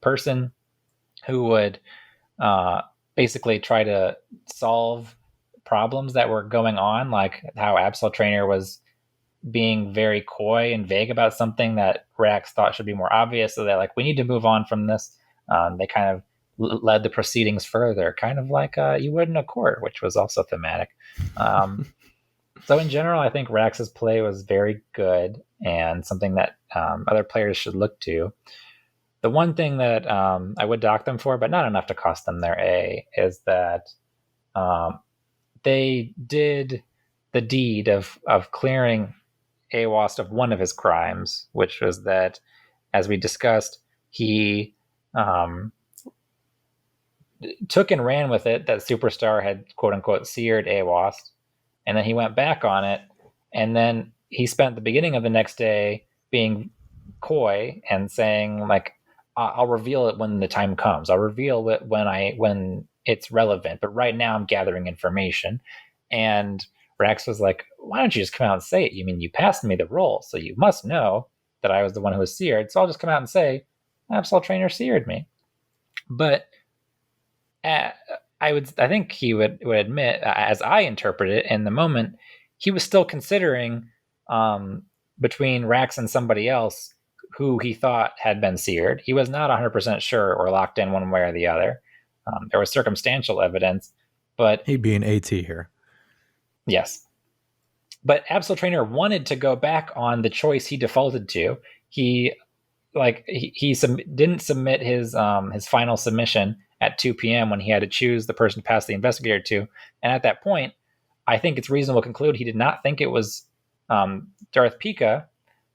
person who would basically try to solve problems that were going on, like how HeyTrainer was being very coy and vague about something that Rax thought should be more obvious. So they're like, we need to move on from this. They kind of led the proceedings further, kind of like you would in a court, which was also thematic. So in general, I think Rax's play was very good and something that other players should look to. The one thing that I would dock them for, but not enough to cost them their A, is that they did the deed of clearing Awast of one of his crimes, which was that as we discussed, he took and ran with it that Superstar had quote unquote seared Awost, and then he went back on it, and then he spent the beginning of the next day being coy and saying like, I'll reveal it when the time comes. I'll reveal it when it's relevant. But right now I'm gathering information. And Rex was like, why don't you just come out and say it? You mean you passed me the role, so you must know that I was the one who was seared. So I'll just come out and say, Absol Trainer seared me. But I think he would admit, as I interpret it in the moment, he was still considering between Rax and somebody else who he thought had been seared. He was not 100% sure or locked in one way or the other. There was circumstantial evidence, but He being AT here. Yes. But Absol Trainer wanted to go back on the choice he defaulted to. He didn't submit his final submission at 2 p.m. when he had to choose the person to pass the investigator to. And at that point, I think it's reasonable to conclude he did not think it was Darth Pika,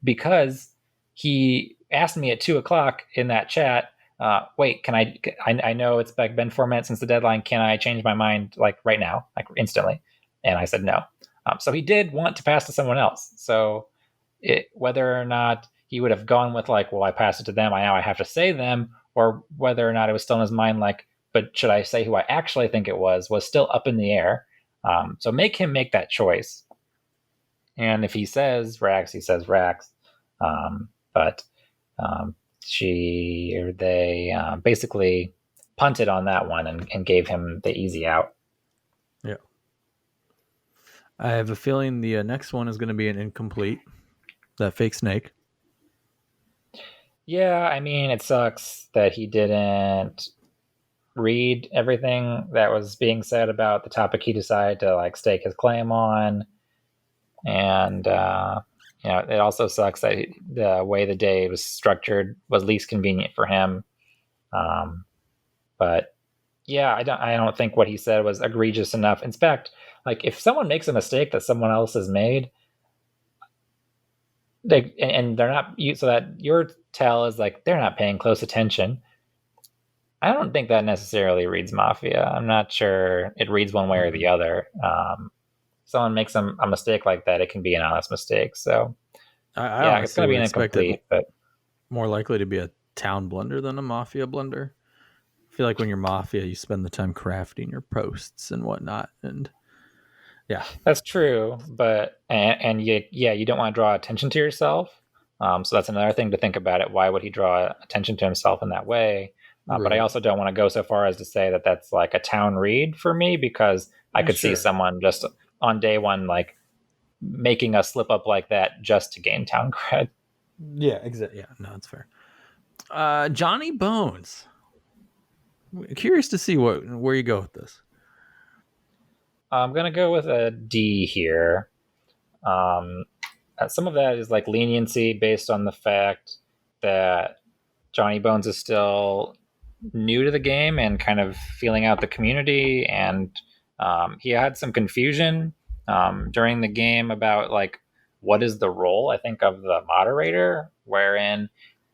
because he asked me at 2 o'clock in that chat, wait, can I know it's like been 4 minutes since the deadline. Can I change my mind like right now, like instantly? And I said no. So he did want to pass to someone else. So whether or not he would have gone with like, well, I passed it to them, I have to say them, or whether or not it was still in his mind like, but should I say who I actually think it was still up in the air. So make him make that choice. And if he says Rax, he says Rax. But they basically punted on that one and gave him the easy out. Yeah. I have a feeling the next one is going to be an incomplete. That fake snake. Yeah, I mean, it sucks that he didn't read everything that was being said about the topic he decided to like stake his claim on. And it also sucks that the way the day was structured was least convenient for him. But yeah, I don't think what he said was egregious enough. In fact, like if someone makes a mistake that someone else has made, and they're not, so that your tell is like they're not paying close attention. I don't think that necessarily reads Mafia. I'm not sure it reads one way or the other. Someone makes a mistake like that, it can be an honest mistake. So it's going to be an incomplete, but more likely to be a town blunder than a Mafia blunder. I feel like when you're Mafia, you spend the time crafting your posts and whatnot, and yeah, that's true. But you don't want to draw attention to yourself. So that's another thing to think about it. Why would he draw attention to himself in that way? Right. But I also don't want to go so far as to say that that's like a town read for me, because I could see someone just on day one like making a slip up like that just to gain town cred. Yeah, exactly. Yeah, no, that's fair. Johnny Bones. Curious to see where you go with this. I'm gonna go with a D here. Some of that is like leniency based on the fact that Johnny Bones is still new to the game and kind of feeling out the community, and he had some confusion during the game about like what is the role, I think, of the moderator, wherein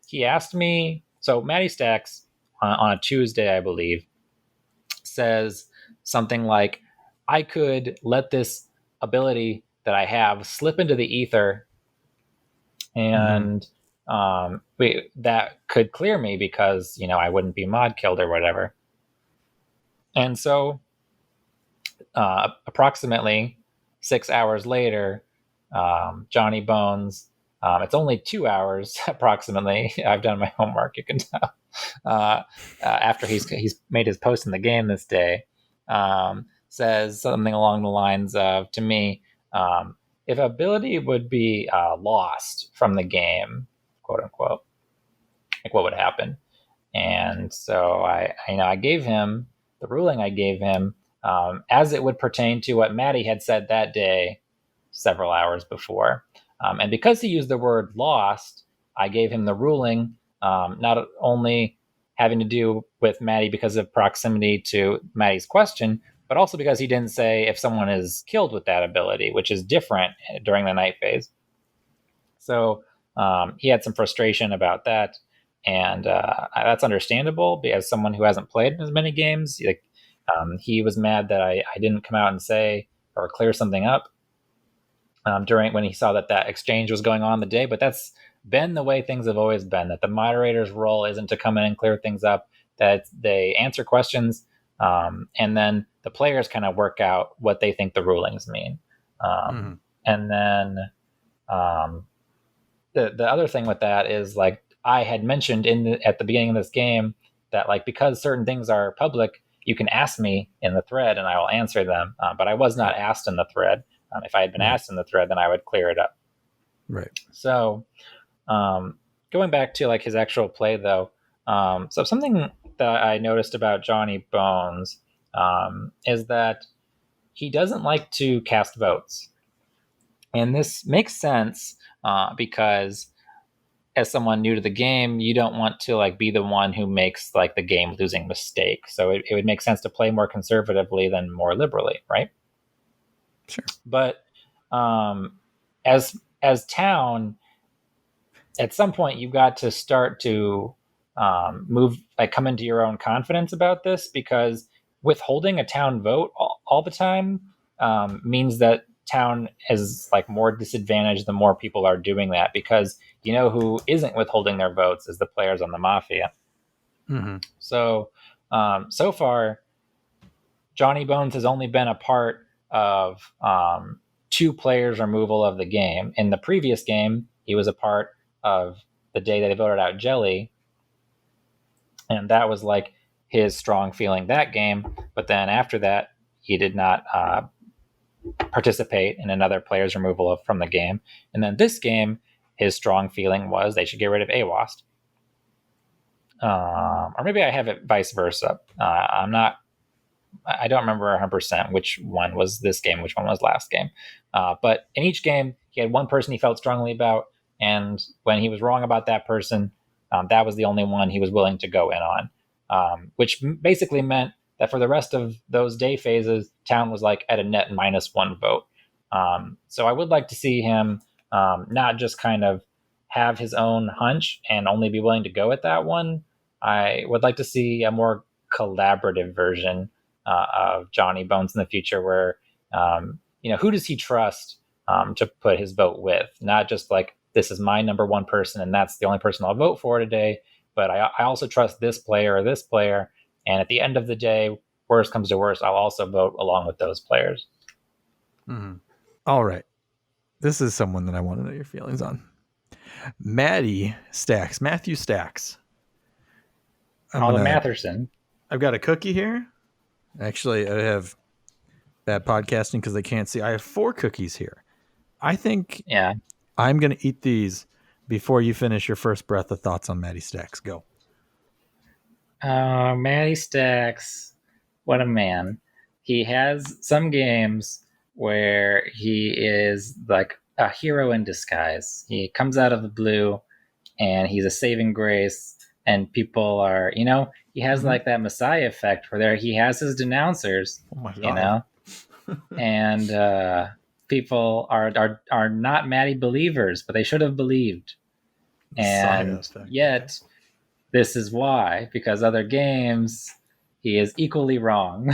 he asked me. So Matty Stacks on a Tuesday, I believe, says something like, I could let this ability that I have slip into the ether, and that could clear me because, I wouldn't be mod killed or whatever. And so approximately 6 hours later, Johnny Bones, it's only 2 hours approximately, I've done my homework, you can tell, after he's made his post in the game this day, says something along the lines of, to me, if ability would be lost from the game, quote unquote, like what would happen? And so I gave him the ruling I gave him as it would pertain to what Maddie had said that day several hours before. And because he used the word lost, I gave him the ruling, not only having to do with Maddie because of proximity to Maddie's question, but also because he didn't say if someone is killed with that ability, which is different during the night phase. So he had some frustration about that, and that's understandable. As someone who hasn't played as many games, like he was mad that I didn't come out and say or clear something up during when he saw that exchange was going on the day. But that's been the way things have always been. That the moderator's role isn't to come in and clear things up. That they answer questions, and then the players kind of work out what they think the rulings mean. And then the other thing with that is, like I had mentioned at the beginning of this game, that like because certain things are public, you can ask me in the thread and I will answer them. But I was not asked in the thread. If I had been asked in the thread, then I would clear it up. Right. So going back to like his actual play though, so something that I noticed about Johnny Bones is that he doesn't like to cast votes. And this makes sense because as someone new to the game, you don't want to like be the one who makes like the game losing mistake. So it would make sense to play more conservatively than more liberally, right? Sure. But as town, at some point you've got to start to come into your own confidence about this, because withholding a town vote all the time means that town is like more disadvantaged the more people are doing that, because you know who isn't withholding their votes is the players on the Mafia. So so far Johnny Bones has only been a part of 2 players removal of the game. In the previous game he was a part of the day that they voted out Jelly, and that was like his strong feeling that game. But then after that he did not participate in another player's removal from the game. And then this game, his strong feeling was they should get rid of AWAST. Or maybe I have it vice versa. I don't remember 100% which one was this game, which one was last game. But in each game, he had one person he felt strongly about, and when he was wrong about that person, that was the only one he was willing to go in on, which basically meant that for the rest of those day phases, town was like at a net -1 vote. So I would like to see him not just kind of have his own hunch and only be willing to go at that one. I would like to see a more collaborative version of Johnny Bones in the future, where who does he trust to put his vote with? Not just like, this is my number one person and that's the only person I'll vote for today, but I also trust this player or this player. And at the end of the day, worst comes to worst, I'll also vote along with those players. All right. This is someone that I want to know your feelings on. Matthew Stacks. Matherson. I've got a cookie here. Actually, I have bad podcasting because they can't see. I have 4 cookies here. I think I'm going to eat these before you finish your first breath of thoughts on Matty Stacks. Go. Matty Stacks, what a man. He has some games where he is like a hero in disguise. He comes out of the blue and he's a saving grace, and people are, he has like that Messiah effect where he has his denouncers, and people are not Matty believers, but they should have believed. And yet this is why, because other games he is equally wrong.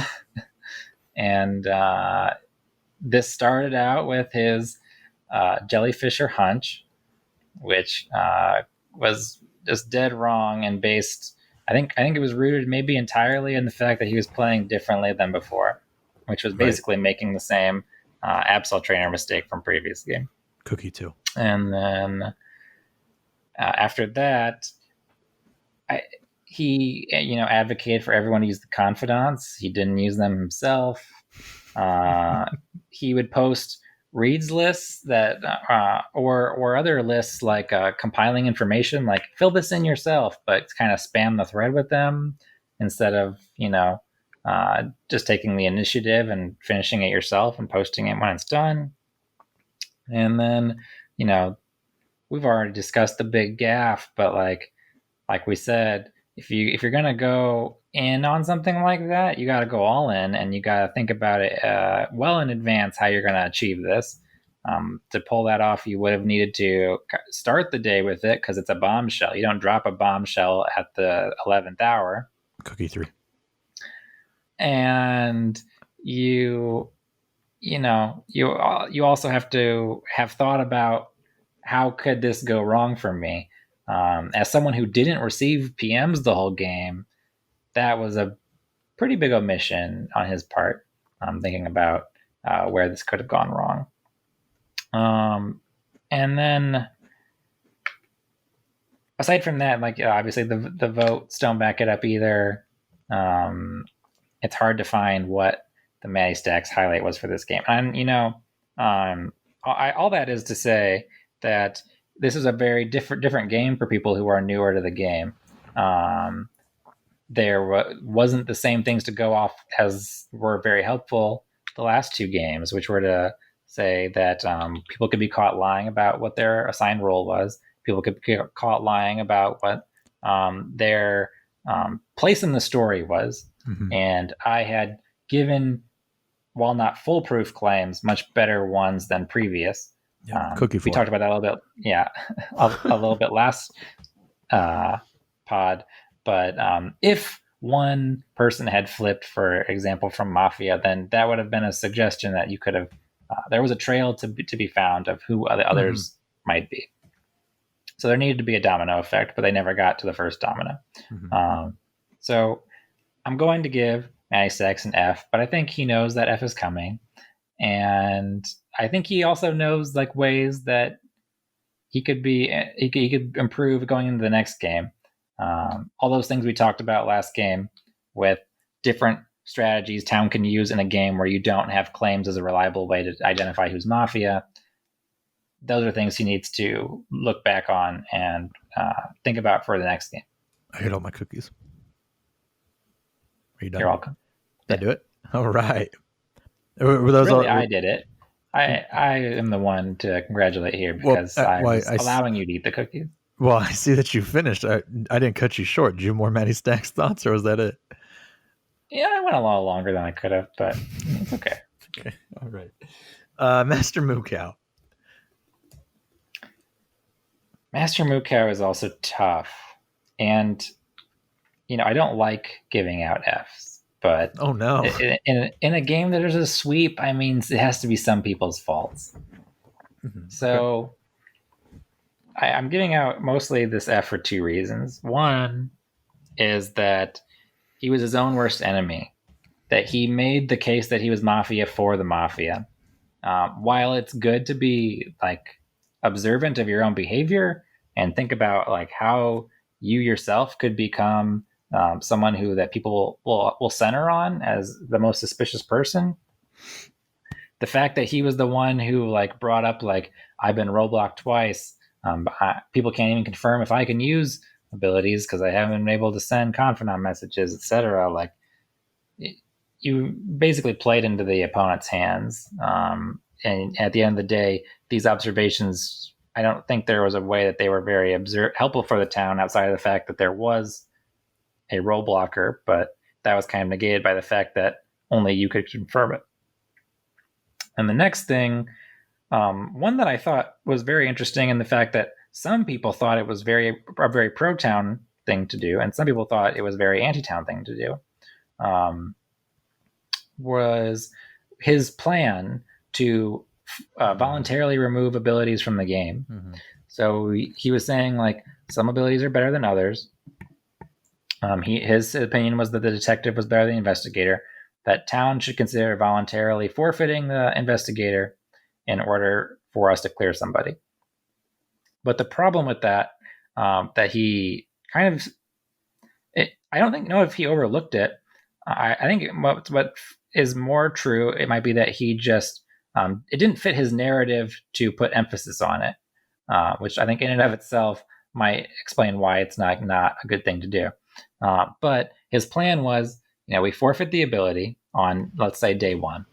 And this started out with his Jellyfisher hunch, which was just dead wrong and based, I think it was rooted maybe entirely in the fact that he was playing differently than before, which was basically making the same Absol Trainer mistake from previous game. Cookie 2. And then after that, he advocated for everyone to use the confidants. He didn't use them himself. He would post reads lists that or other lists like compiling information, like fill this in yourself, but kind of spam the thread with them instead of just taking the initiative and finishing it yourself and posting it when it's done. And then we've already discussed the big gaff, but like we said, if you're gonna go in on something like that, you got to go all in, and you got to think about it well in advance how you're gonna achieve this. To pull that off, you would have needed to start the day with it because it's a bombshell. You don't drop a bombshell at the 11th hour. Cookie 3. And you also have to have thought about how could this go wrong for me. As someone who didn't receive PMs the whole game, that was a pretty big omission on his part. Thinking about where this could have gone wrong. And then aside from that, like obviously the votes don't back it up either. It's hard to find what the Matty Stacks highlight was for this game. And all that is to say that this is a very different game for people who are newer to the game. There wasn't the same things to go off as were very helpful the last two games, which were to say that people could be caught lying about what their assigned role was. People could get caught lying about what their place in the story was. Mm-hmm. And I had given, while not foolproof claims, much better ones than previous. Yeah, we talked about that a little bit. Yeah, a little bit last pod. But if one person had flipped, for example, from Mafia, then that would have been a suggestion that you could have. There was a trail to be found of who the others might be. So there needed to be a domino effect, but they never got to the first domino. Mm-hmm. So I'm going to give Matty Stacks an F, but I think he knows that F is coming. And I think he also knows like ways that he could improve going into the next game. All those things we talked about last game with different strategies town can use in a game where you don't have claims as a reliable way to identify who's Mafia. Those are things he needs to look back on and think about for the next game. I hit all my cookies. Are you done? You're welcome. Did I do it? All right. Were those really, I did it. I am the one to congratulate here because I was allowing you to eat the cookies. Well, I see that you finished. I didn't cut you short. Did you have more Matty Stacks thoughts, or was that it? Yeah, I went a lot longer than I could have, but it's okay. Okay, all right. Master Mookow. Master Mookow is also tough, and I don't like giving out Fs, but oh no, in a game that is a sweep, I mean, it has to be some people's faults. Mm-hmm. So. Okay. I'm giving out mostly this F for two reasons. One is that he was his own worst enemy, that he made the case that he was Mafia for the Mafia. While it's good to be like observant of your own behavior and think about like how you yourself could become someone who that people will center on as the most suspicious person. The fact that he was the one who like brought up like I've been roadblocked twice. People can't even confirm if I can use abilities because I haven't been able to send confidant messages, etc. Like you basically played into the opponent's hands. And at the end of the day, these observations, I don't think there was a way that they were very helpful for the town outside of the fact that there was a role blocker, but that was kind of negated by the fact that only you could confirm it. And the next thing, one that I thought was very interesting in the fact that some people thought it was a very pro-town thing to do, and some people thought it was a very anti-town thing to do, was his plan to voluntarily remove abilities from the game. Mm-hmm. So he was saying like some abilities are better than others. His opinion was that the detective was better than the investigator, that town should consider voluntarily forfeiting the investigator in order for us to clear somebody. But the problem with that, that he kind of, I don't know if he overlooked it. I think what is more true, it might be that he just, it didn't fit his narrative to put emphasis on it, which I think in and of itself might explain why it's not a good thing to do. But his plan was, we forfeit the ability on, let's say, day one,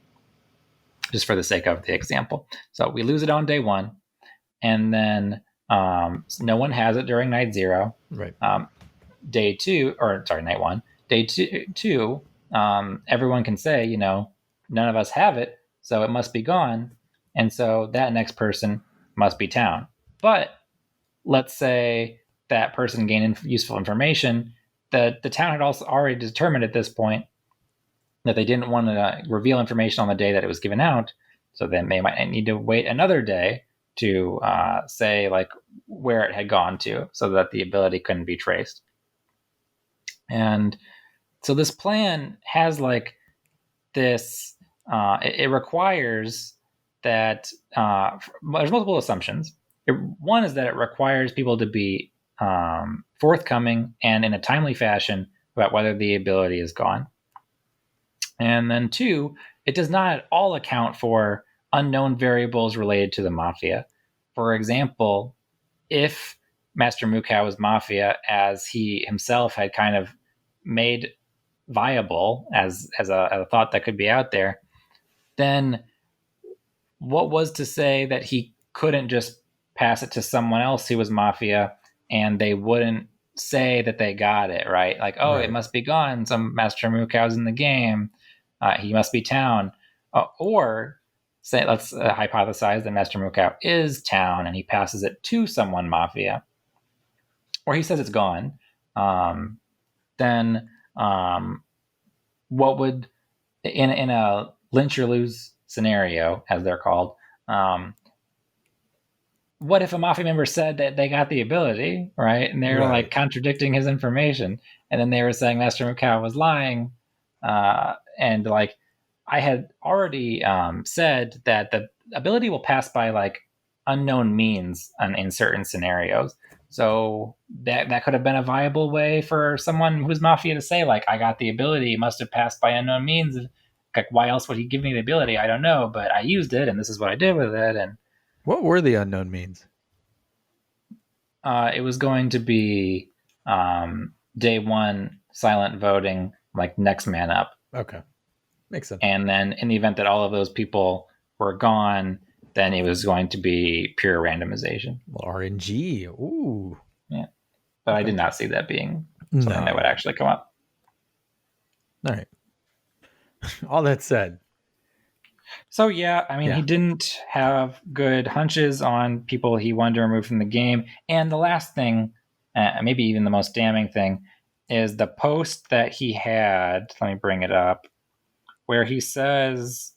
just for the sake of the example. So we lose it on day one, and then no one has it during night zero. Right. Night one. Day two, everyone can say, none of us have it, so it must be gone. And so that next person must be town. But let's say that person gained useful information. The town had also already determined at this point that they didn't want to reveal information on the day that it was given out. So then they might need to wait another day to say like where it had gone to, so that the ability couldn't be traced. And so this plan has like this. It requires that there's multiple assumptions. One is that it requires people to be forthcoming and in a timely fashion about whether the ability is gone. And then two, it does not at all account for unknown variables related to the Mafia. For example, if Master Mukau Mafia, as he himself had kind of made viable as a thought that could be out there, then what was to say that he couldn't just pass it to someone else who was Mafia and they wouldn't say that they got it, right? Like, oh, right. It must be gone. Some Master Mukau's in the game. He must be town. Or say, let's hypothesize that Master Mukau is town and he passes it to someone Mafia. Or he says it's gone. Then what would, in a lynch or lose scenario, as they're called, what if a Mafia member said that they got the ability, right? And they were like contradicting his information. And then they were saying Master Mukau was lying. And like I had already said that the ability will pass by like unknown means in certain scenarios. So that could have been a viable way for someone who's Mafia to say, like, I got the ability, it must have passed by unknown means. Like, why else would he give me the ability? I don't know, but I used it, and this is what I did with it. And what were the unknown means? It was going to be day one silent voting, like next man up. Okay, makes sense. And then in the event that all of those people were gone, then it was going to be pure randomization. Well, RNG. Ooh. Yeah. But okay. I did not see that being something that would actually come up. All right. All that said. So, yeah, I mean, he didn't have good hunches on people he wanted to remove from the game. And the last thing, maybe even the most damning thing, is the post that he had. Let me bring it up. Where he says,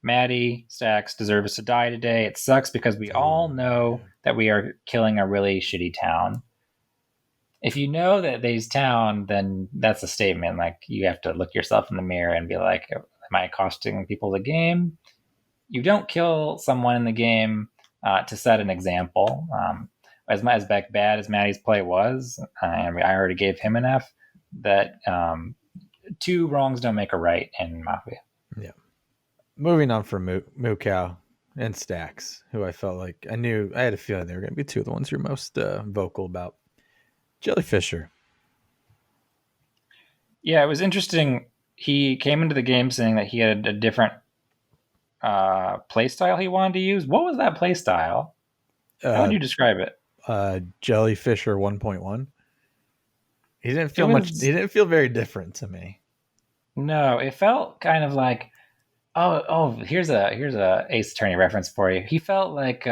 Maddie Stacks deserves to die today. It sucks because we all know that we are killing a really shitty town. If you know that they's town, then that's a statement. Like, you have to look yourself in the mirror and be like, am I costing people the game? You don't kill someone in the game to set an example. As bad as Maddie's play was, I already gave him an F, that two wrongs don't make a right in Mafia. Yeah. Moving on from Mukau and Stacks, who I felt like I had a feeling they were going to be two of the ones you're most vocal about. Jellyfisher. Yeah, it was interesting. He came into the game saying that he had a different play style he wanted to use. What was that play style? How would you describe it? Jellyfisher 1.1. He didn't feel very different to me. No, it felt kind of like, here's a Ace Attorney reference for you. He felt like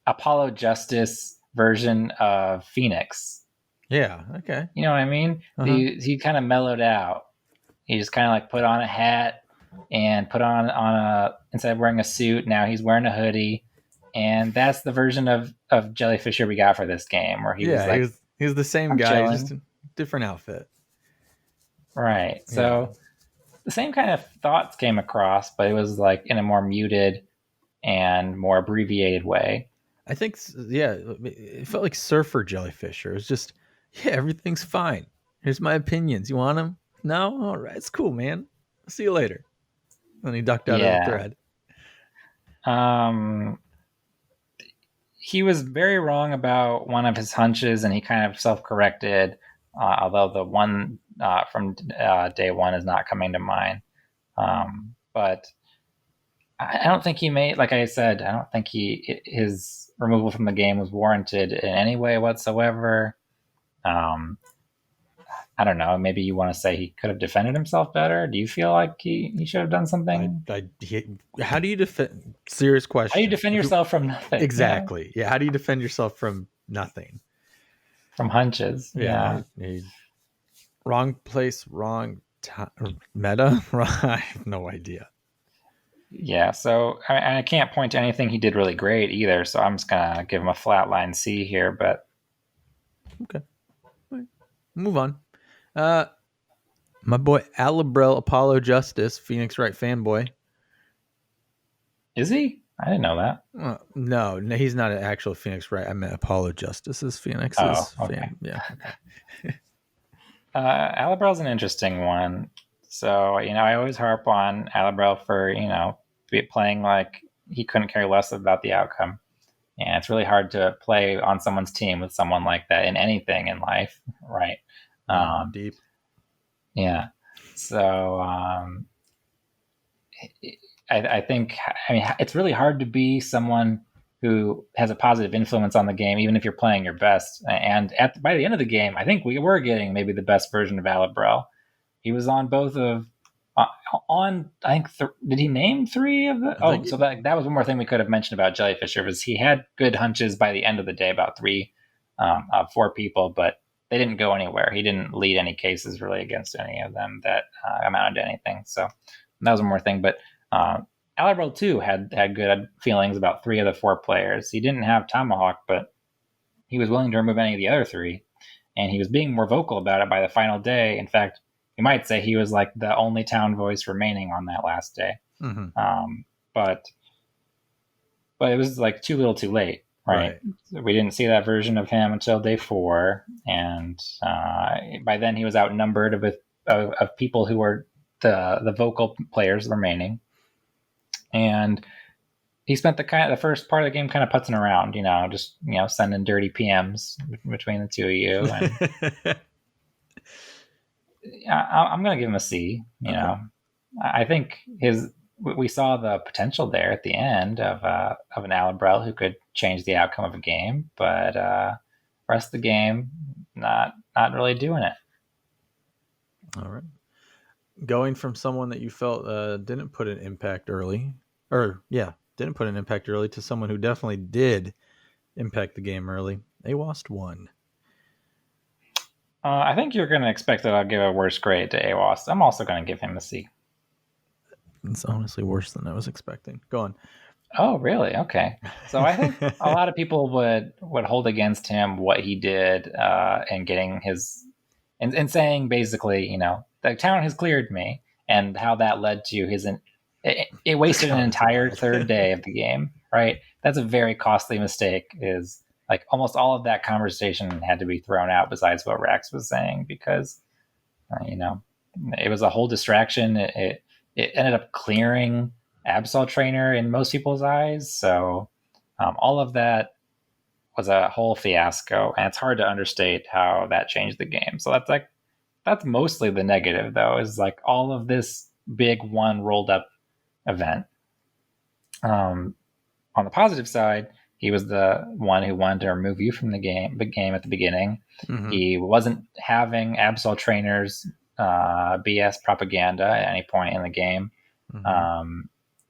Apollo Justice version of Phoenix. Yeah, okay. You know what I mean? Uh-huh. He kind of mellowed out. He just kind of like put on a hat and put on instead of wearing a suit, now he's wearing a hoodie. And that's the version of Jellyfisher we got for this game, where he was the same guy, just a different outfit. Right. So the same kind of thoughts came across, but it was like in a more muted and more abbreviated way. I think, it felt like Surfer Jellyfisher. It was just, everything's fine. Here's my opinions. You want them? No? All right. It's cool, man. I'll see you later. And he ducked out of the thread. He was very wrong about one of his hunches, and he kind of self-corrected, although the one from day one is not coming to mind. But I don't think he made, like I said, I don't think his removal from the game was warranted in any way whatsoever. I I don't know. Maybe you want to say he could have defended himself better. Do you feel like he should have done something? How do you defend? Serious How do you question. defend yourself from nothing? Exactly. Yeah. How do you defend yourself from nothing? From hunches. Yeah. Wrong place, wrong time. Meta. I have no idea. Yeah. So I can't point to anything he did really great either. So I'm just gonna give him a flatline C here. But okay, right. Move on. My boy Alabrel Apollo Justice, Phoenix Wright fanboy. Is he? I didn't know that. No, he's not an actual Phoenix Wright. I meant Apollo Justice is Phoenix's okay. fan. Yeah. Okay. Alabrel's an interesting one. So, I always harp on Alabrel for, playing like he couldn't care less about the outcome. And it's really hard to play on someone's team with someone like that in anything in life, right? Deep. Yeah. So, I think, it's really hard to be someone who has a positive influence on the game, even if you're playing your best. And by the end of the game, I think we were getting maybe the best version of Alabrel. He was on both of, I think, did he name 3 of the? So that was one more thing we could have mentioned about Jellyfisher, was he had good hunches by the end of the day, about 3 of 4 people, but they didn't go anywhere. He didn't lead any cases really against any of them that amounted to anything. So that was one more thing. But Alabrel too had good feelings about 3 of the 4 players. He didn't have Tomahawk, but he was willing to remove any of the other 3, and he was being more vocal about it by the final day. In fact, you might say he was like the only town voice remaining on that last day. Mm-hmm. But it was like too little, too late, right? So we didn't see that version of him until day 4, and by then he was outnumbered of people who were the vocal players remaining. And he spent the first part of the game kind of putzing around, just sending dirty PMs between the 2 of you. And I'm gonna give him a C. Okay. I think we saw the potential there at the end of an Alabrel who could change the outcome of a game, but rest of the game not really doing it. All right. Going from someone that you felt didn't put an impact early, to someone who definitely did impact the game early, AWAST 1. I think you're going to expect that I'll give a worse grade to AWAST. I'm also going to give him a C. It's honestly worse than I was expecting. Go on. Oh, really? Okay. So I think a lot of people would hold against him what he did in getting his... And saying basically, the town has cleared me, and how that led to his... It wasted an entire third day of the game, right? That's a very costly mistake. Is like almost all of that conversation had to be thrown out besides what Rax was saying, because, it was a whole distraction. It ended up clearing Absol Trainer in most people's eyes. So all of that was a whole fiasco, and it's hard to understate how that changed the game. So that's mostly the negative, though, is like all of this big one rolled up event. On the positive side, he was the one who wanted to remove you from the game at the beginning. Mm-hmm. He wasn't having Absol Trainers BS propaganda at any point in the game. Mm-hmm.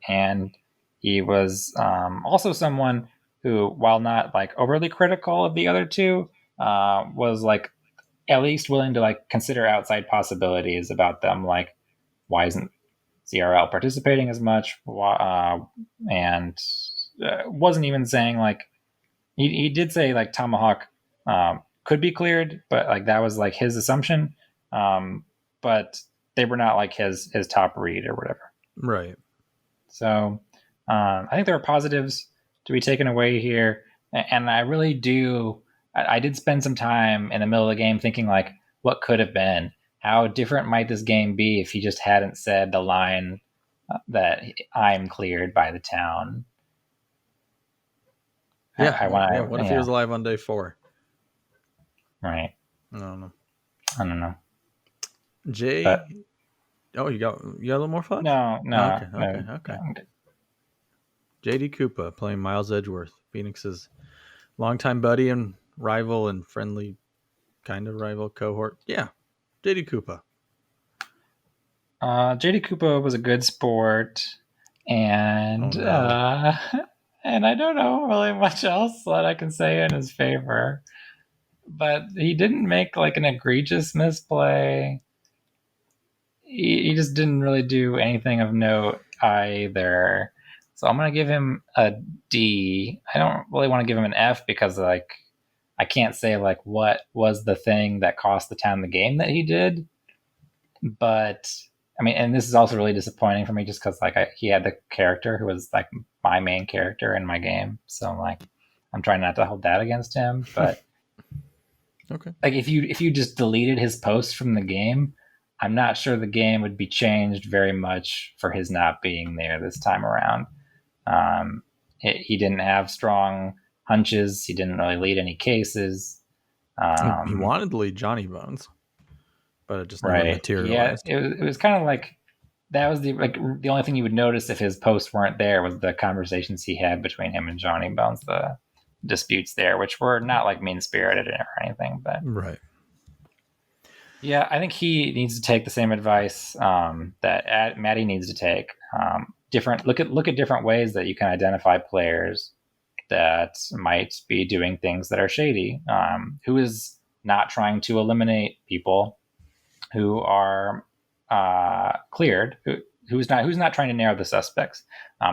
And he was also someone who, while not like overly critical of the other 2, was like at least willing to like consider outside possibilities about them, like why isn't CRL participating as much, and wasn't even saying like he did say like Tomahawk could be cleared, but like that was like his assumption, but they were not like his top read or whatever. Right. So I think there are positives to be taken away here, and I really do. I did spend some time in the middle of the game thinking like, what could have been? How different might this game be if he just hadn't said the line that I'm cleared by the town? Yeah. What if he was alive on day 4? Right. I don't know. Jay. But, you got a little more thoughts? No. Okay. JD Koopa playing Miles Edgeworth, Phoenix's longtime buddy and rival and friendly kind of rival cohort. Yeah. JD Koopa. JD Koopa was a good sport, and and I don't know really much else that I can say in his favor. But he didn't make like an egregious misplay. He just didn't really do anything of note either. So I'm gonna give him a D. I don't really want to give him an F because like I can't say like what was the thing that cost the town the game that he did. But I mean, and this is also really disappointing for me just because like he had the character who was like my main character in my game. So like I'm trying not to hold that against him. But okay, like if you just deleted his post from the game, I'm not sure the game would be changed very much for his not being there this time around. He didn't have strong hunches. He didn't really lead any cases. He wanted to lead Johnny Bones, but it just never Right. materialized. Yeah, it was kind of like that was the only thing you would notice if his posts weren't there was the conversations he had between him and Johnny Bones, the disputes there, which were not like mean spirited or anything, but right. Yeah, I think he needs to take the same advice that Maddie needs to take. Look at different ways that you can identify players that might be doing things that are shady. Who is not trying to eliminate people who are cleared? Who's not trying to narrow the suspects?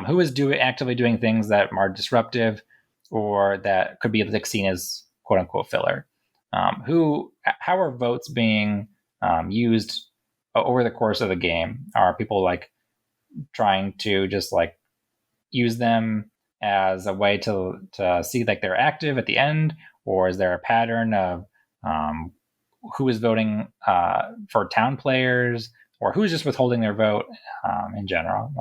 Who is actively doing things that are disruptive or that could be like seen as quote unquote filler? How are votes being used over the course of the game? Are people like trying to just like use them as a way to see like they're active at the end, or is there a pattern of who is voting for town players, or who is just withholding their vote in general?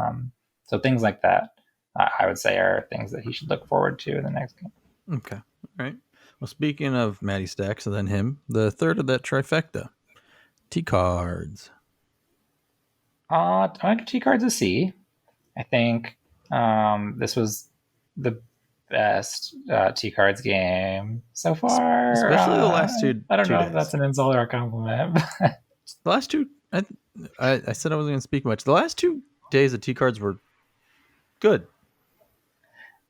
So things like that, I would say, are things that he should look forward to in the next game. Okay, all right. Well, speaking of Matty Stacks and then him, the third of that trifecta, T cards. I give T cards a C. I think this was the best T cards game so far. Especially the last two. I don't know days. if that's an insult or a compliment. The last two, I said I wasn't going to speak much. The last 2 days of T cards were good.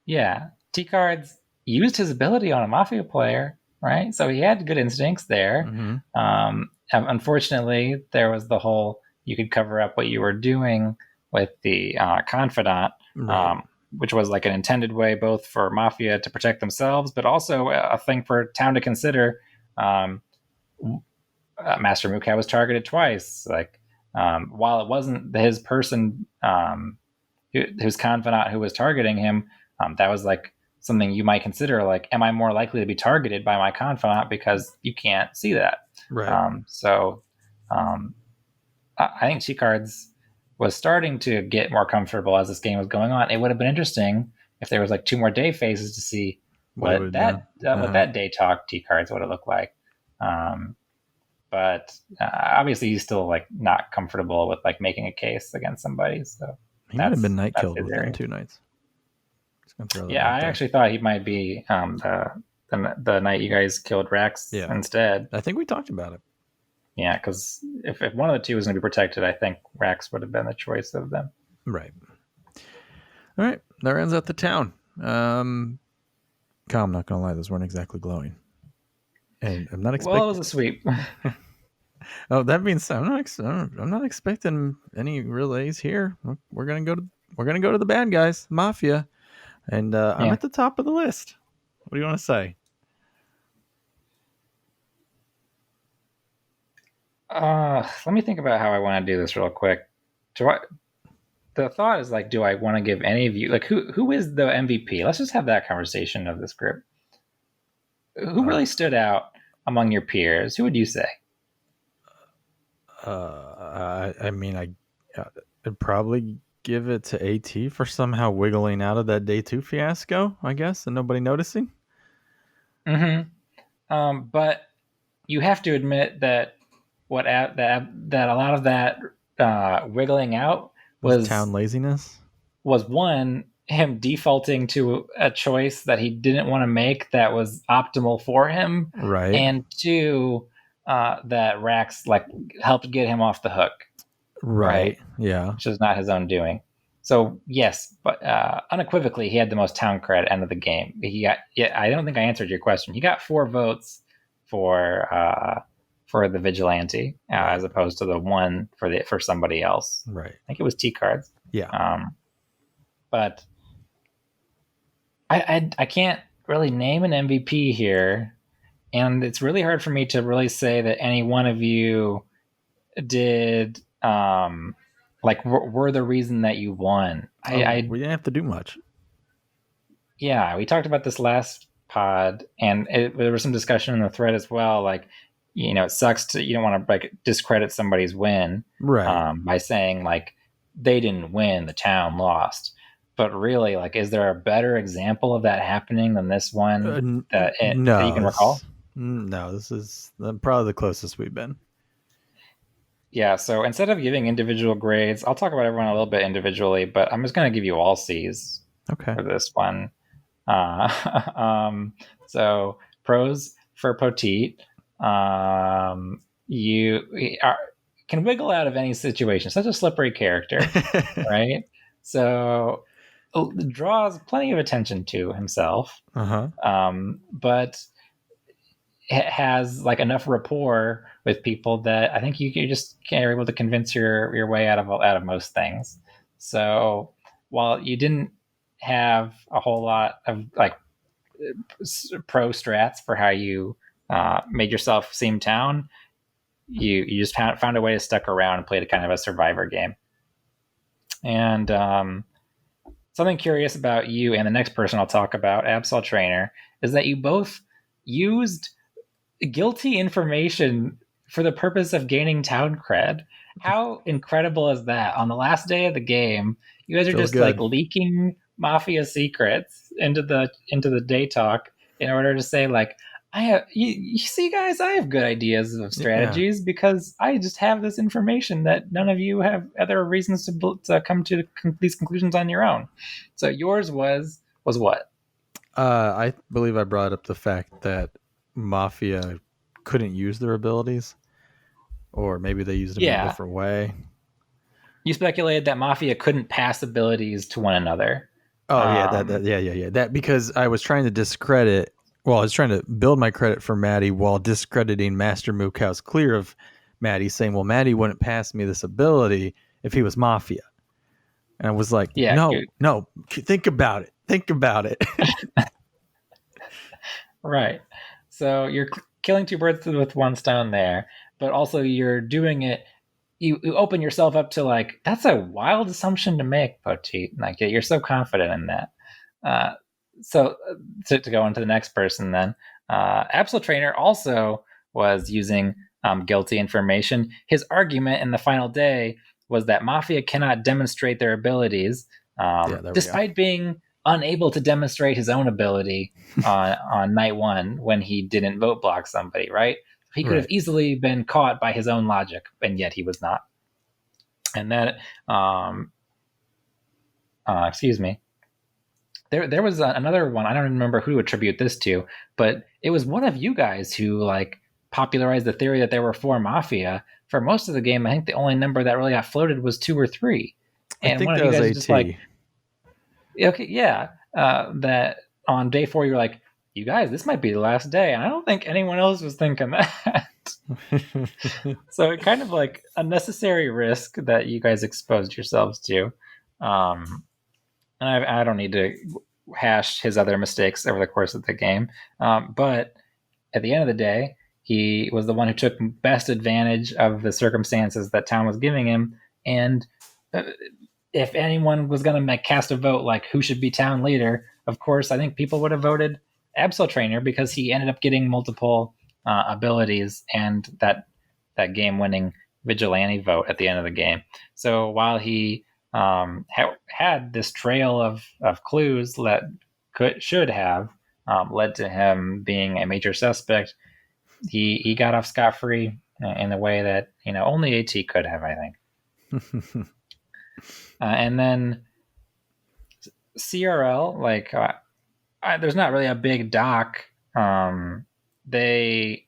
Yeah, T cards used his ability on a Mafia player, right? So he had good instincts there. Mm-hmm. Unfortunately, there was the whole you could cover up what you were doing with the confidant, Right. which was like an intended way both for Mafia to protect themselves, but also a thing for town to consider. Master Mukau was targeted twice. Like, while it wasn't his person, his confidant who was targeting him, that was like something you might consider. Like, am I more likely to be targeted by my confidant because you can't see that? Right. I think T cards was starting to get more comfortable as this game was going on. It would have been interesting if there was like 2 more day phases to see what that day talk T cards would have looked like. But obviously he's still like not comfortable with like making a case against somebody. So he might have been night killed within 2 nights. Yeah, I actually thought he might be the night you guys killed Rex instead. I think we talked about it. Yeah, because if one of the two was going to be protected, I think Rax would have been the choice of them. Right. All right. That ends out the town. I'm not going to lie. Those weren't exactly glowing. And I'm not expecting... Well, it was a sweep. Oh, that means I'm not expecting any real A's here. We're going to go to the bad guys, Mafia. And I'm at the top of the list. What do you want to say? Let me think about how I want to do this real quick. The thought is like, do I want to give any of you like who is the MVP? Let's just have that conversation of this group. Who really stood out among your peers? Who would you say? I mean, I'd probably give it to AT for somehow wiggling out of that day 2 fiasco, I guess, and nobody noticing. Mm-hmm. But you have to admit that that a lot of that wiggling out was town laziness. Was one, him defaulting to a choice that he didn't want to make that was optimal for him, right? And 2, that Rax like helped get him off the hook, Right. right? Yeah. Which is not his own doing. So yes, but unequivocally, he had the most town cred end of the game. He got. Yeah, I don't think I answered your question. He got 4 votes for the vigilante, Right. as opposed to the 1 for somebody else. Right. I think it was T cards. Yeah. But I can't really name an MVP here, and it's really hard for me to really say that any one of you did like were the reason that you won. We didn't have to do much. Yeah, we talked about this last pod, and there was some discussion in the thread as well. Like, it sucks you don't want to like discredit somebody's win, Right. by saying like they didn't win, the town lost. But really, like, is there a better example of that happening than this one that you can recall? No, this is probably the closest we've been. Yeah, so instead of giving individual grades, I'll talk about everyone a little bit individually, but I'm just going to give you all C's for this one. So pros for Poteet. You can wiggle out of any situation. Such a slippery character, right? So draws plenty of attention to himself, but has like enough rapport with people that I think you just are able to convince your way out of most things. So while you didn't have a whole lot of like pro strats for how you made yourself seem town, you just found a way to stick around and played a kind of a survivor game. And something curious about you and the next person I'll talk about, HeyTrainer, is that you both used guilty information for the purpose of gaining town cred. How incredible is that? On the last day of the game, you guys are just like leaking Mafia secrets into the day talk in order to say like, you see guys, I have good ideas of strategies because I just have this information that none of you have other reasons to come to these conclusions on your own. So yours was what? I believe I brought up the fact that Mafia couldn't use their abilities, or maybe they used them in a different way. You speculated that Mafia couldn't pass abilities to one another. Oh yeah, that because I was trying to discredit. Well, I was trying to build my credit for Maddie while discrediting Master Mukau's clear of Maddie, saying, "Well, Maddie wouldn't pass me this ability if he was Mafia." And I was like, "No, think about it. Think about it." Right. So you're killing 2 birds with 1 stone there, but also you're doing it. You open yourself up to like, that's a wild assumption to make, Poteet. Like, you're so confident in that. So to go into the next person then, HeyTrainer also was using guilty information. His argument in the final day was that Mafia cannot demonstrate their abilities, despite being unable to demonstrate his own ability on night 1 when he didn't vote block somebody, right? He could have easily been caught by his own logic, and yet he was not. And that, excuse me, there was another one. I don't remember who to attribute this to, but it was one of you guys who like popularized the theory that there were 4 Mafia. For most of the game, I think the only number that really got floated was 2 or 3. And I think one of that you guys was was just like, okay, yeah, that on day 4 you're like, you guys, this might be the last day. And I don't think anyone else was thinking that. So it kind of like a necessary risk that you guys exposed yourselves to. And I don't need to hash his other mistakes over the course of the game. But at the end of the day, he was the one who took best advantage of the circumstances that town was giving him. And if anyone was going to cast a vote like who should be town leader, of course, I think people would have voted HeyTrainer because he ended up getting multiple abilities and that game-winning vigilante vote at the end of the game. So while he had this trail of clues that should have led to him being a major suspect, he got off scot-free in the way that only AT could have, I think. And then CRL, there's not really a big doc. They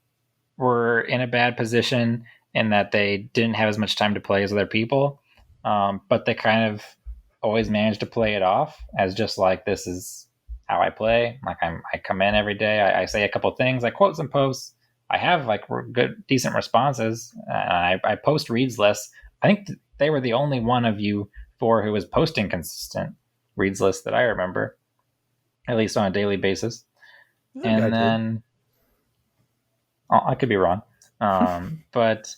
were in a bad position in that they didn't have as much time to play as other people, but they kind of always managed to play it off as just like, this is how I play. Like I come in every day, I say a couple things, I quote some posts, I have like good, decent responses, and I post reads lists. I think they were the only one of you four who was posting consistent reads lists that I remember, at least on a daily basis. I think I And did. then I could be wrong, but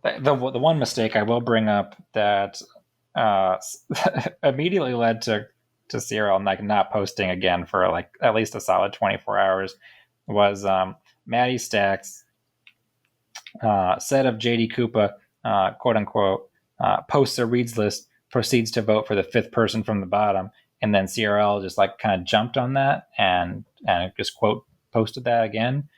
the one mistake I will bring up that uh, immediately led to Cyril like not posting again for like at least a solid 24 hours was Maddie Stacks said of JD Koopa, quote unquote, posts a reads list, proceeds to vote for the fifth person from the bottom, and then CRL just like kind of jumped on that and just quote posted that again,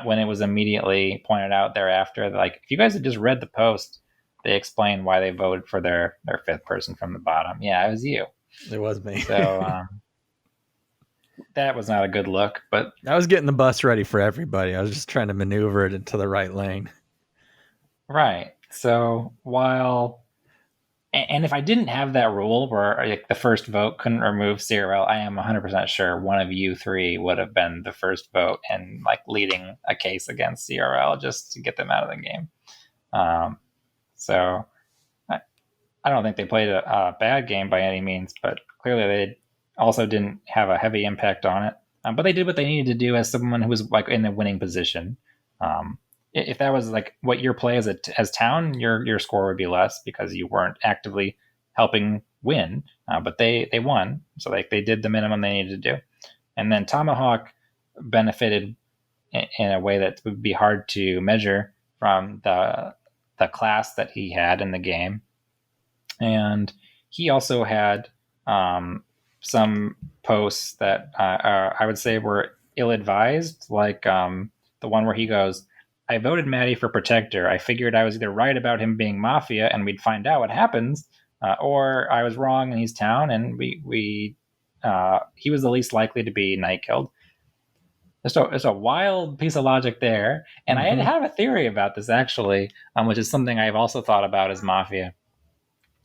when it was immediately pointed out thereafter that, like, if you guys had just read the post, they explained why they voted for their fifth person from the bottom. Yeah, it was you. It was me. So that was not a good look, but I was getting the bus ready for everybody. I was just trying to maneuver it into the right lane. right. So while and if I didn't have that rule where like the first vote couldn't remove CRL, I am 100% sure one of you three would have been the first vote and like leading a case against CRL just to get them out of the game. So I don't think they played a bad game by any means, but clearly they also didn't have a heavy impact on it. But they did what they needed to do as someone who was like in a winning position. If that was like what your play as town, your score would be less because you weren't actively helping win. But they won, so like they did the minimum they needed to do. And then Tomahawk benefited in a way that would be hard to measure from the class that he had in the game. And he also had some posts that I would say were ill-advised, like the one where he goes, I voted Maddie for Protector. I figured I was either right about him being Mafia and we'd find out what happens, or I was wrong and he's Town and he was the least likely to be night killed. There's a wild piece of logic there. And I have a theory about this, actually, which is something I've also thought about as Mafia,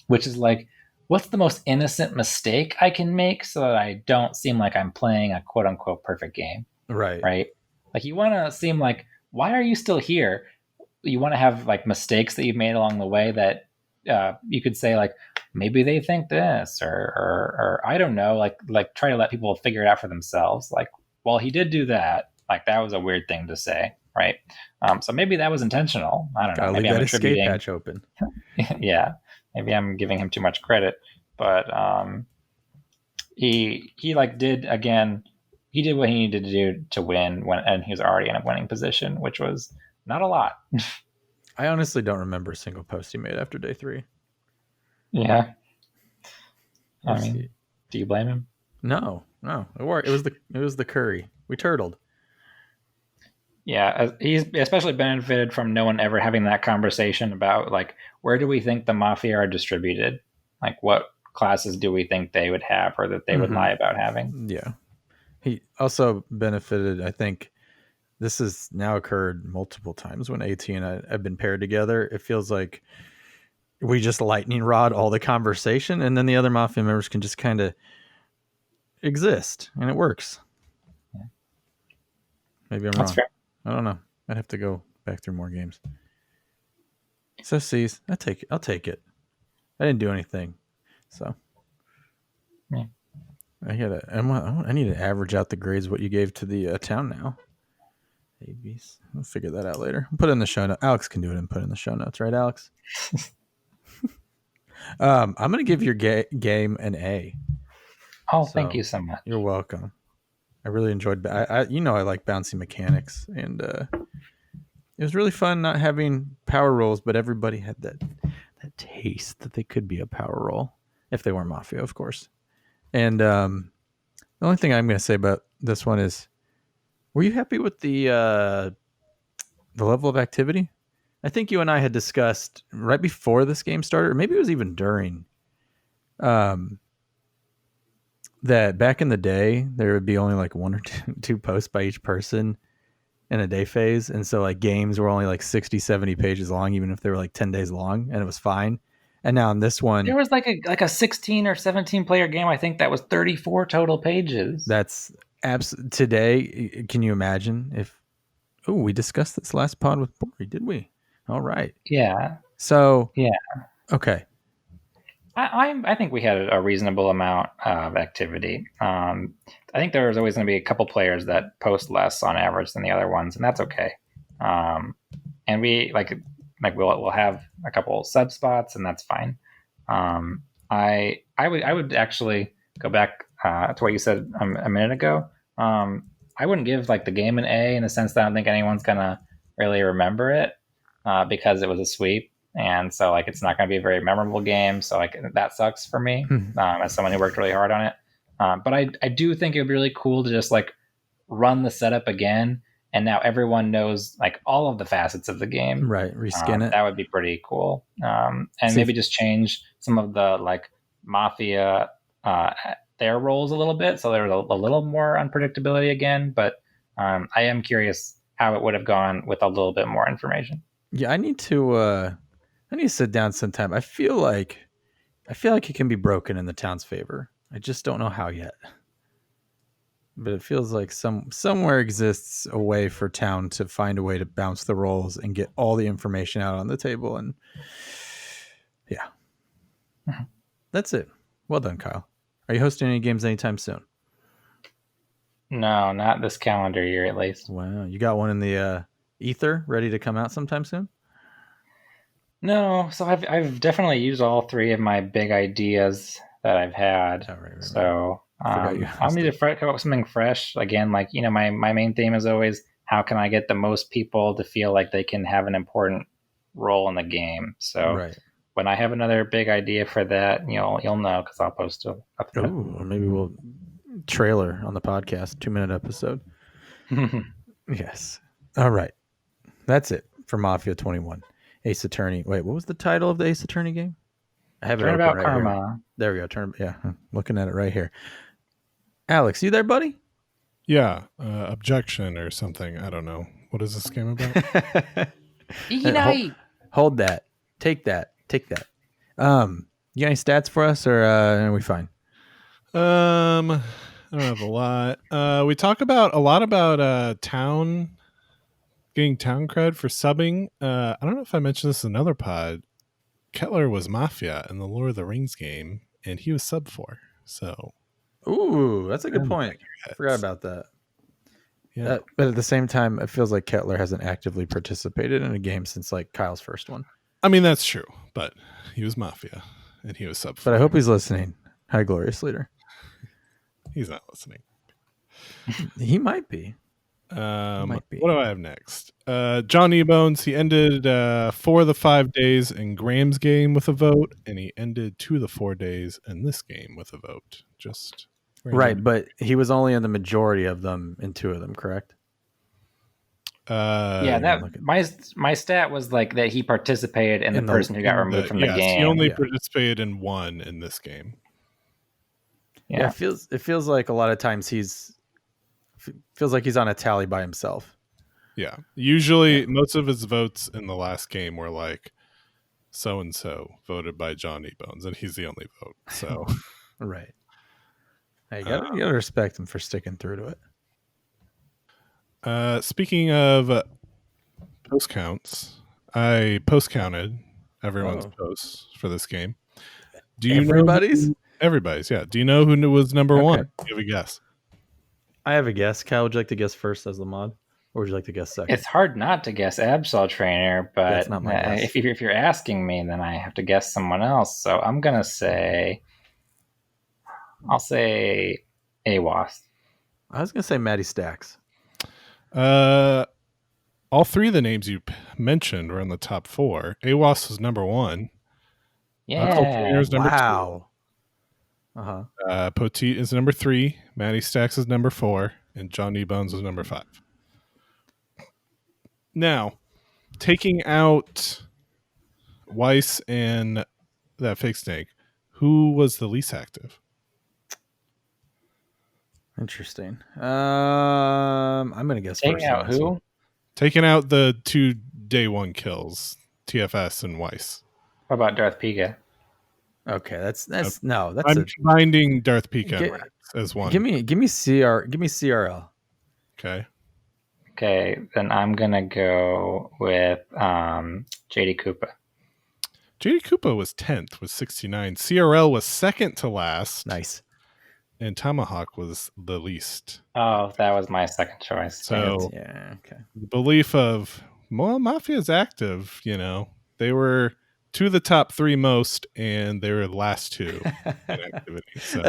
which is like, what's the most innocent mistake I can make so that I don't seem like I'm playing a quote unquote perfect game? Right. Right. Like, you want to seem like, why are you still here? You want to have like mistakes that you've made along the way that you could say like, maybe they think this, or I don't know, like try to let people figure it out for themselves. Like, well, he did do that. Like, that was a weird thing to say. Right. So maybe that was intentional. I don't know. Gotta Maybe leave I'm that escape attributing. hatch open. Yeah. Maybe I'm giving him too much credit, but he like did again. He did what he needed to do to win and he was already in a winning position, which was not a lot. I honestly don't remember a single post he made after day 3. Yeah. I mean, do you blame him? No. It worked. It was the curry. We turtled. Yeah, he's especially benefited from no one ever having that conversation about like, where do we think the Mafia are distributed? Like, what classes do we think they would have or that they would lie about having? Yeah. He also benefited, I think this has now occurred multiple times when AT and I have been paired together. It feels like we just lightning rod all the conversation and then the other Mafia members can just kind of exist and it works. Yeah. Maybe I'm That's wrong. fair. I don't know. I'd have to go back through more games. So C's, I'll take it. I didn't do anything. So Yeah. I need to average out the grades what you gave to the town now. ABs. We'll figure that out later. I'll put it in the show notes. Alex can do it and put it in the show notes, right, Alex? I'm gonna give your game an A. Oh, thank you so much. You're welcome. I really enjoyed. I like bouncy mechanics, and it was really fun not having power rolls, but everybody had that taste that they could be a power roll if they weren't Mafia, of course. And the only thing I'm going to say about this one is, were you happy with the level of activity? I think you and I had discussed right before this game started, or maybe it was even during, that back in the day there would be only like one or two posts by each person, in a day phase. And so like games were only like 60, 70 pages long, even if they were like 10 days long, and it was fine. And now in this one, There was like a 16 or 17 player game. I think that was 34 total pages. that's today. Can you imagine if, oh, we discussed this last pod with Bori, did we? All right. Yeah. So, Yeah. Okay. I think we had a reasonable amount of activity. I think there's always going to be a couple players that post less on average than the other ones, and that's okay. And we we'll have a couple sub spots, and that's fine. I would actually go back to what you said a minute ago. I wouldn't give like the game an A in the sense that I don't think anyone's gonna really remember it because it was a sweep. And so like it's not going to be a very memorable game, so like that sucks for me as someone who worked really hard on it. But I do think it would be really cool to just like run the setup again, and now everyone knows like all of the facets of the game. Right, reskin it. That would be pretty cool. And maybe just change some of the like Mafia their roles a little bit, so there's a little more unpredictability again. But I am curious how it would have gone with a little bit more information. Yeah, I need to sit down sometime. I feel like it can be broken in the town's favor. I just don't know how yet. But it feels like somewhere exists a way for town to find a way to bounce the rolls and get all the information out on the table. And yeah, that's it. Well done, Kyle. Are you hosting any games anytime soon? No, not this calendar year at least. Wow, you got one in the ether ready to come out sometime soon? No, so I've definitely used all three of my big ideas that I've had. Oh, right. So I'll need to come up with something fresh. Again, like, you know, my main theme is always how can I get the most people to feel like they can have an important role in the game. So when I have another big idea for that, you'll know because I'll post it up there. Ooh, or maybe we'll trailer on the podcast, 2-minute episode. Yes. All right. That's it for Mafia 21. Ace Attorney. Wait, what was the title of the Ace Attorney game? I have it open Turnabout right Karma. here. There we go. Yeah, I'm looking at it right here. Alex, you there, buddy? Yeah, objection or something. I don't know. What is this game about? Hold that. Take that. You got any stats for us, or are we fine? I don't have a lot. We talk a lot about town, getting town cred for subbing. I don't know if I mentioned this in another pod. Kettler was Mafia in the Lord of the Rings game, and he was sub 4. So, ooh, that's a good point. I forgot about that. Yeah, but at the same time, it feels like Kettler hasn't actively participated in a game since like Kyle's first one. I mean that's true, but he was Mafia, and he was sub 4. But I hope he's listening. Hi, glorious leader. He's not listening. He might be. What do I have next? John Ebones, he ended 4 of the 5 days in Graham's game with a vote, and he ended 2 of the 4 days in this game with a vote. Just right, but he was only in the majority of them in 2 of them, correct? My stat was like that he participated in the person who got removed from the game. He only participated in 1 in this game. Yeah, it feels like a lot of times feels like he's on a tally by himself. Yeah. Usually most of his votes in the last game were like so and so voted by John Ebones, and he's the only vote. So right. Hey, you gotta respect him for sticking through to it. Speaking of post counts, I post counted everyone's posts for this game. Do you know everybody's? Yeah. Do you know who was number 1? Do you have a guess? I have a guess. Kyle, would you like to guess first as the mod, or would you like to guess second? It's hard not to guess HeyTrainer, but that's not my guess. If you're asking me, then I have to guess someone else. So I'm gonna say, I'll say AWAS. I was gonna say Maddie Stacks. All 3 of the names you mentioned were in the top 4. AWAS was number 1. Yeah. Is number 2. Poteet is number 3. Maddie Stacks is number 4, and John Ebones is number 5. Now, taking out Weiss and that fake snake, who was the least active? Interesting. I'm gonna guess taking out who? Taking out the 2 day 1 kills, TFS and Weiss. What about Darth Pika? Okay, that's I'm combining Darth Pika and Rex as one. Give me CRL. Okay. Okay, then I'm gonna go with JD Koopa. JD Koopa was 10th with 69. CRL was second to last. Nice. And Tomahawk was the least. Oh, that was my second choice. So okay. The belief of, well, Mafia's active, they were 2 of the top 3 most, and they were the last 2 in activity. So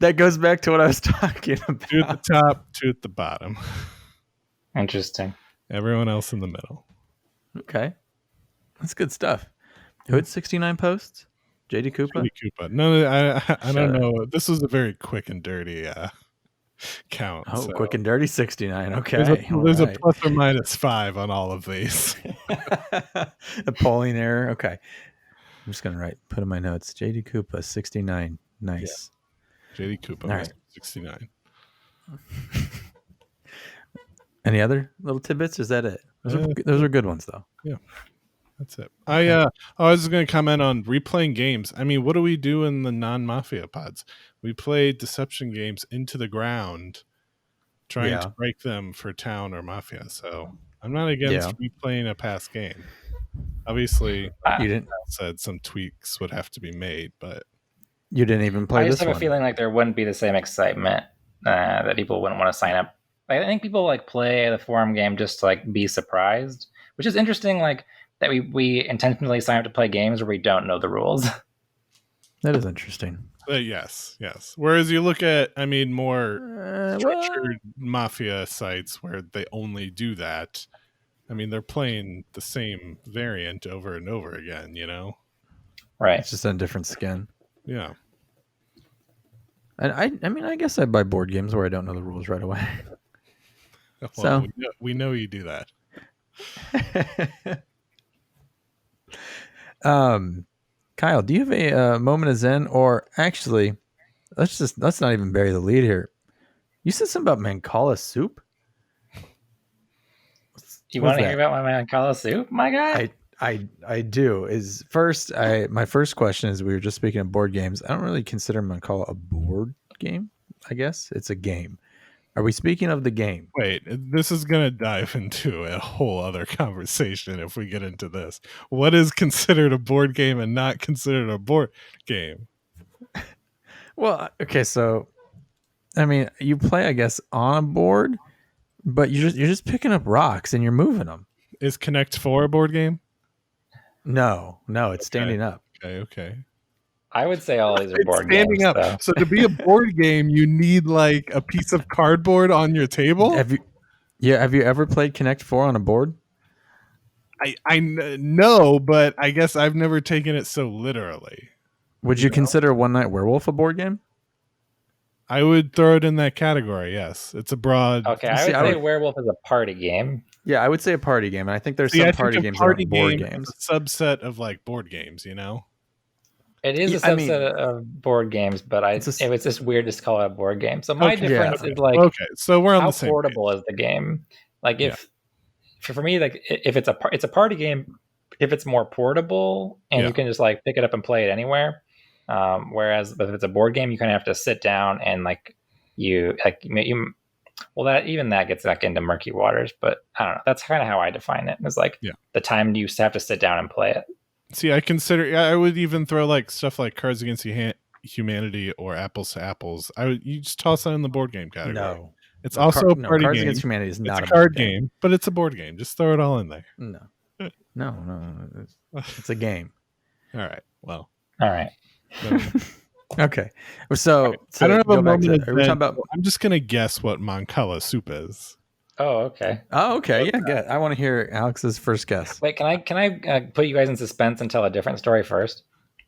that goes back to what I was talking about. 2 at the top, 2 at the bottom. Interesting. Everyone else in the middle. Okay. That's good stuff. Who had 69 posts? JD Koopa? JD Koopa. No, I don't know. This was a very quick and dirty count. Oh, so. Quick and dirty 69. Okay. There's a plus or minus 5 on all of these. A polling error. Okay. I'm just going to put in my notes. JD Koopa 69. Nice. Yeah. JD Koopa was 69. Any other little tidbits? Is that it? Those are good ones, though. Yeah. That's it. I was going to comment on replaying games. I mean, what do we do in the non-Mafia pods? We play deception games into the ground, trying to break them for town or Mafia. So I'm not against replaying a past game. Obviously, you didn't said some tweaks would have to be made, but you didn't even play this one. I just have a feeling like there wouldn't be the same excitement that people wouldn't want to sign up. I think people play the forum game just to be surprised, which is interesting. That we intentionally sign up to play games where we don't know the rules. That is interesting. Yes. Whereas you look at, more structured Mafia sites where they only do that. They're playing the same variant over and over again, Right. It's just a different skin. Yeah. And I guess I buy board games where I don't know the rules right away. Well, so we know you do that. Kyle, do you have a moment of zen, or actually, let's not even bury the lead here. You said something about Mancala soup. Do you want to hear about my Mancala soup, my guy? I do. My first question is, we were just speaking of board games. I don't really consider Mancala a board game. I guess it's a game. Are we speaking of the game? Wait, this is going to dive into a whole other conversation if we get into this. What is considered a board game and not considered a board game? Well, okay, so you play, I guess, on a board, but you're just picking up rocks and you're moving them. Is Connect 4 a board game? No, it's standing up. Okay. I would say all these are board standing games. Up. So to be a board game, you need a piece of cardboard on your table. Have you ever played Connect 4 on a board? I know, but I guess I've never taken it so literally. Would you consider One Night Werewolf a board game? I would throw it in that category. Yes, it's a broad. Okay, I would say Werewolf is a party game. Yeah, I would say a party game, and I think there's some party games that are board games. A subset of board games, It is a subset of board games, but it's just weird to call it a board game. So my difference is so we're on how the same portable is the game? For me, if it's a party game, if it's more portable and you can just pick it up and play it anywhere. Whereas if it's a board game, you kind of have to sit down and that gets into murky waters. But I don't know. That's kind of how I define it. It's the time you have to sit down and play it. See, I would even throw stuff like Cards Against Humanity or Apples to Apples. You just toss that in the board game category. No, it's also a party Cards game. Against Humanity is not a card game, but it's a board game. Just throw it all in there. No, it's a game. All right. Well. All right. Okay. So I don't have a moment. I'm just gonna guess what Mancala soup is. Oh, okay. Yeah, good. I want to hear Alex's first guess. Wait, can I put you guys in suspense and tell a different story first?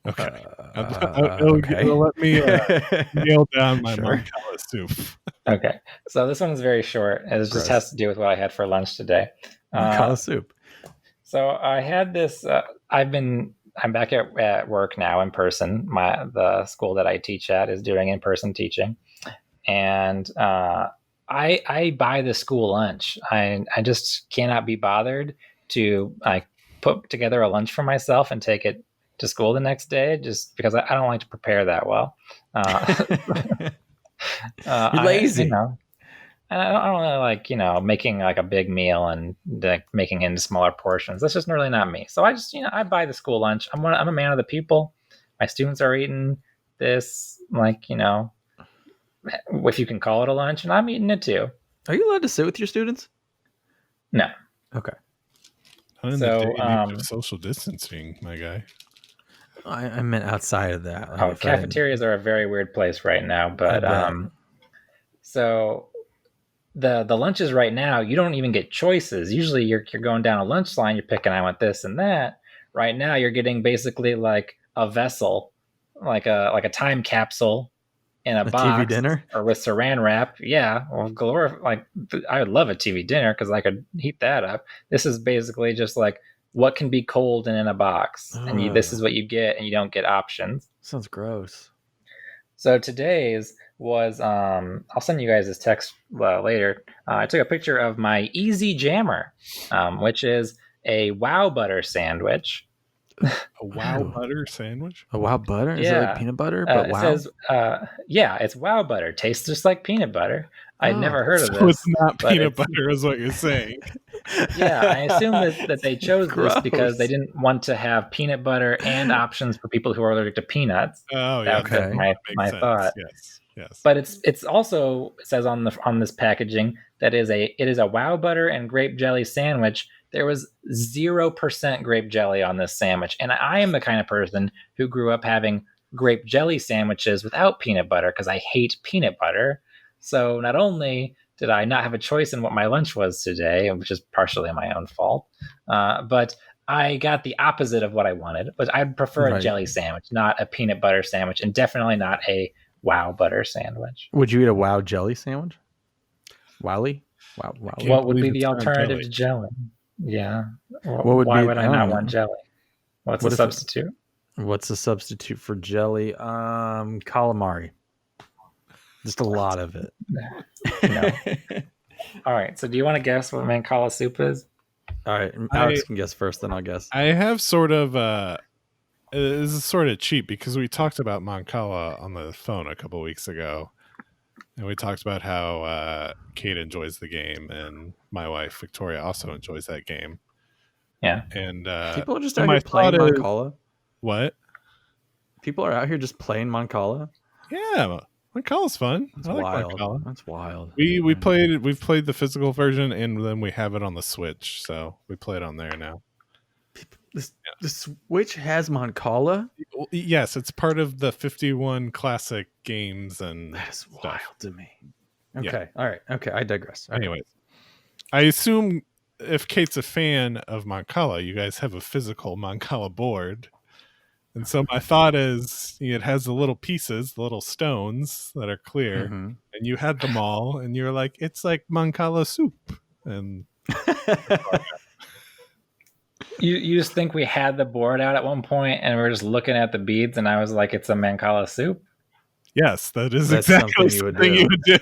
Okay. Okay. Let me nail down my Mancala soup. Okay. So this one is very short. It just has to do with what I had for lunch today. Mancala soup. So I had this. I'm back at work now in person. The school that I teach at is doing in-person teaching, and I buy the school lunch. I just cannot be bothered to put together a lunch for myself and take it to school the next day, just because I don't like to prepare that well. You're lazy. I don't really like, making like a big meal and like making it into smaller portions. That's just really not me. So I just, I buy the school lunch. I'm a man of the people. My students are eating this, like, if you can call it a lunch, and I'm eating it too. Are you allowed to sit with your students? No. Okay. Not in the day and age of social distancing, my guy. I meant outside of that. Like cafeterias are a very weird place right now, but so the lunches right now, you don't even get choices. Usually you're going down a lunch line, you're picking, I want this and that. Right now you're getting basically like a vessel, like a time capsule in a box, TV dinner, or with saran wrap. Yeah, well, I would love a TV dinner because I could heat that up. This is basically just like what can be cold and in a box, and this is what you get, and you don't get options. Sounds gross. So today's was I'll send you guys this text later. I took a picture of my Easy Jammer, which is a wow butter sandwich. A wow butter sandwich? A wow butter? Is it like peanut butter? But wow. It says, it's wow butter. Tastes just like peanut butter. I'd never heard of this. So it's not peanut butter, is what you're saying. Yeah, I assume that they chose this because they didn't want to have peanut butter and options for people who are allergic to peanuts. Oh, yeah. That's my thought. Yes. But it's also, it says on this packaging that it is a wow butter and grape jelly sandwich. There was 0% grape jelly on this sandwich. And I am the kind of person who grew up having grape jelly sandwiches without peanut butter because I hate peanut butter. So not only did I not have a choice in what my lunch was today, which is partially my own fault, but I got the opposite of what I wanted. But I'd prefer a jelly sandwich, not a peanut butter sandwich, and definitely not a wow butter sandwich. Would you eat a wow jelly sandwich? Wowie? Wow. What would be the alternative to jelly? Yeah. Why would I not want jelly? What's the substitute? What's the substitute for jelly? Calamari. Just a lot of it. No. All right. So do you want to guess what Mancala soup is? All right. Alex can guess first, then I'll guess. I have sort of this is sort of cheap because we talked about Mancala on the phone a couple weeks ago. And we talked about how Kate enjoys the game, and my wife Victoria also enjoys that game. Yeah, and people are just out here playing Mancala. What? People are out here just playing Mancala. Yeah, Mancala's fun. That's wild. Mancala. That's wild. We've played the physical version, and then we have it on the Switch, so we play it on there now. The Switch has Mancala? Yes, it's part of the 51 classic games, and that's wild to me. Okay, all right. Okay, I digress. Okay. Anyways, I assume if Kate's a fan of Mancala, you guys have a physical Mancala board. And so my thought is it has the little pieces, the little stones that are clear, and you had them all, and you're like, it's like Mancala soup. And You just think we had the board out at one point and we were just looking at the beads and I was like, it's a Mancala soup? Yes, that's exactly something you would do.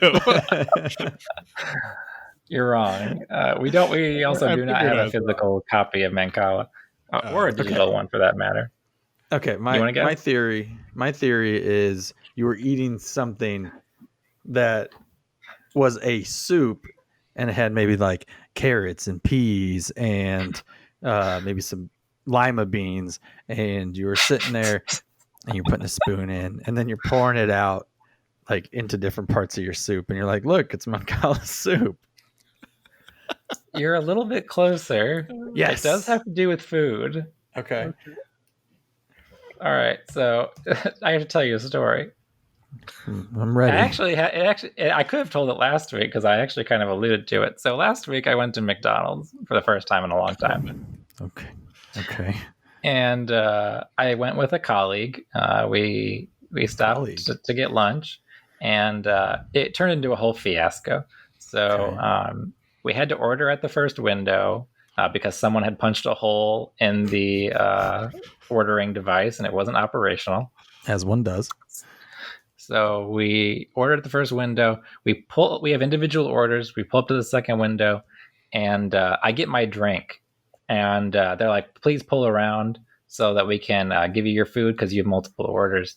You're wrong. We also do not have a physical copy of Mancala, or a digital one for that matter. Okay, my theory is you were eating something that was a soup and it had maybe like carrots and peas and maybe some lima beans, and you were sitting there and you're putting a spoon in and then you're pouring it out like into different parts of your soup and you're like, look, it's Mancala soup. You're a little bit closer. Yes, it does have to do with food. Okay. All right, so I have to tell you a story. I'm ready. I could have told it last week because I actually kind of alluded to it. So last week I went to McDonald's for the first time in a long time. Okay. And I went with a colleague. We stopped to get lunch, and it turned into a whole fiasco. So we had to order at the first window because someone had punched a hole in the ordering device and it wasn't operational. As one does. So we ordered at the first window. We have individual orders. We pull up to the second window, and I get my drink, and they're like, "Please pull around so that we can give you your food because you have multiple orders."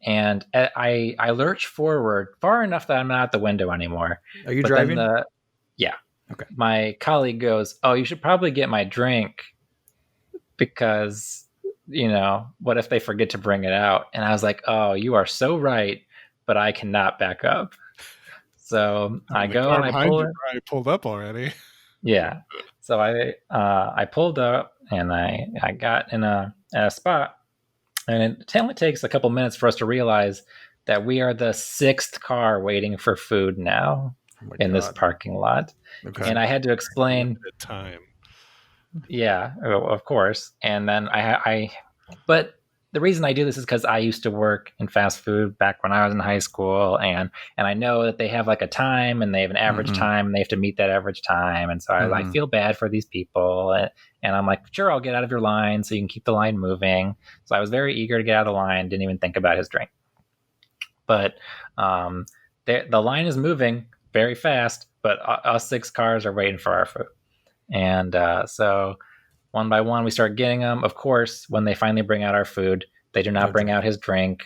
And I lurch forward far enough that I'm not at the window anymore. Are you But driving? Yeah. Okay. My colleague goes, "Oh, you should probably get my drink because, what if they forget to bring it out?" And I was like, "Oh, you are so right, but I cannot back up." So I go and I pull it. I pulled up already. Yeah. So I pulled up and I got in a spot, and it only takes a couple minutes for us to realize that we are the 6th car waiting for food now in this parking lot. Okay. And I had to explain the time. Yeah, of course. And then but the reason I do this is because I used to work in fast food back when I was in high school, and I know that they have like a time and they have an average time and they have to meet that average time. And so I feel bad for these people. And I'm like, sure, I'll get out of your line so you can keep the line moving. So I was very eager to get out of the line, didn't even think about his drink. But the line is moving very fast, but us 6 cars are waiting for our food. And so one by one, we start getting them. Of course, when they finally bring out our food, they do not bring out his drink.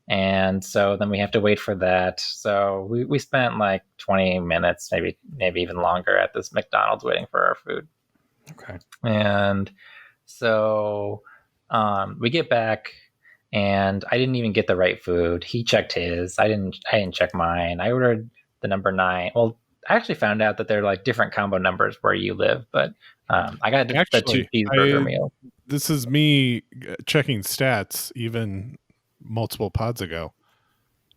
And so then we have to wait for that. So we spent like 20 minutes, maybe even longer at this McDonald's waiting for our food. Okay. And so we get back, and I didn't even get the right food. He checked his. I didn't check mine. I ordered the number 9. Well, I actually found out that they're like different combo numbers where you live, but I got the 2 cheeseburger meal. This is me checking stats even multiple pods ago.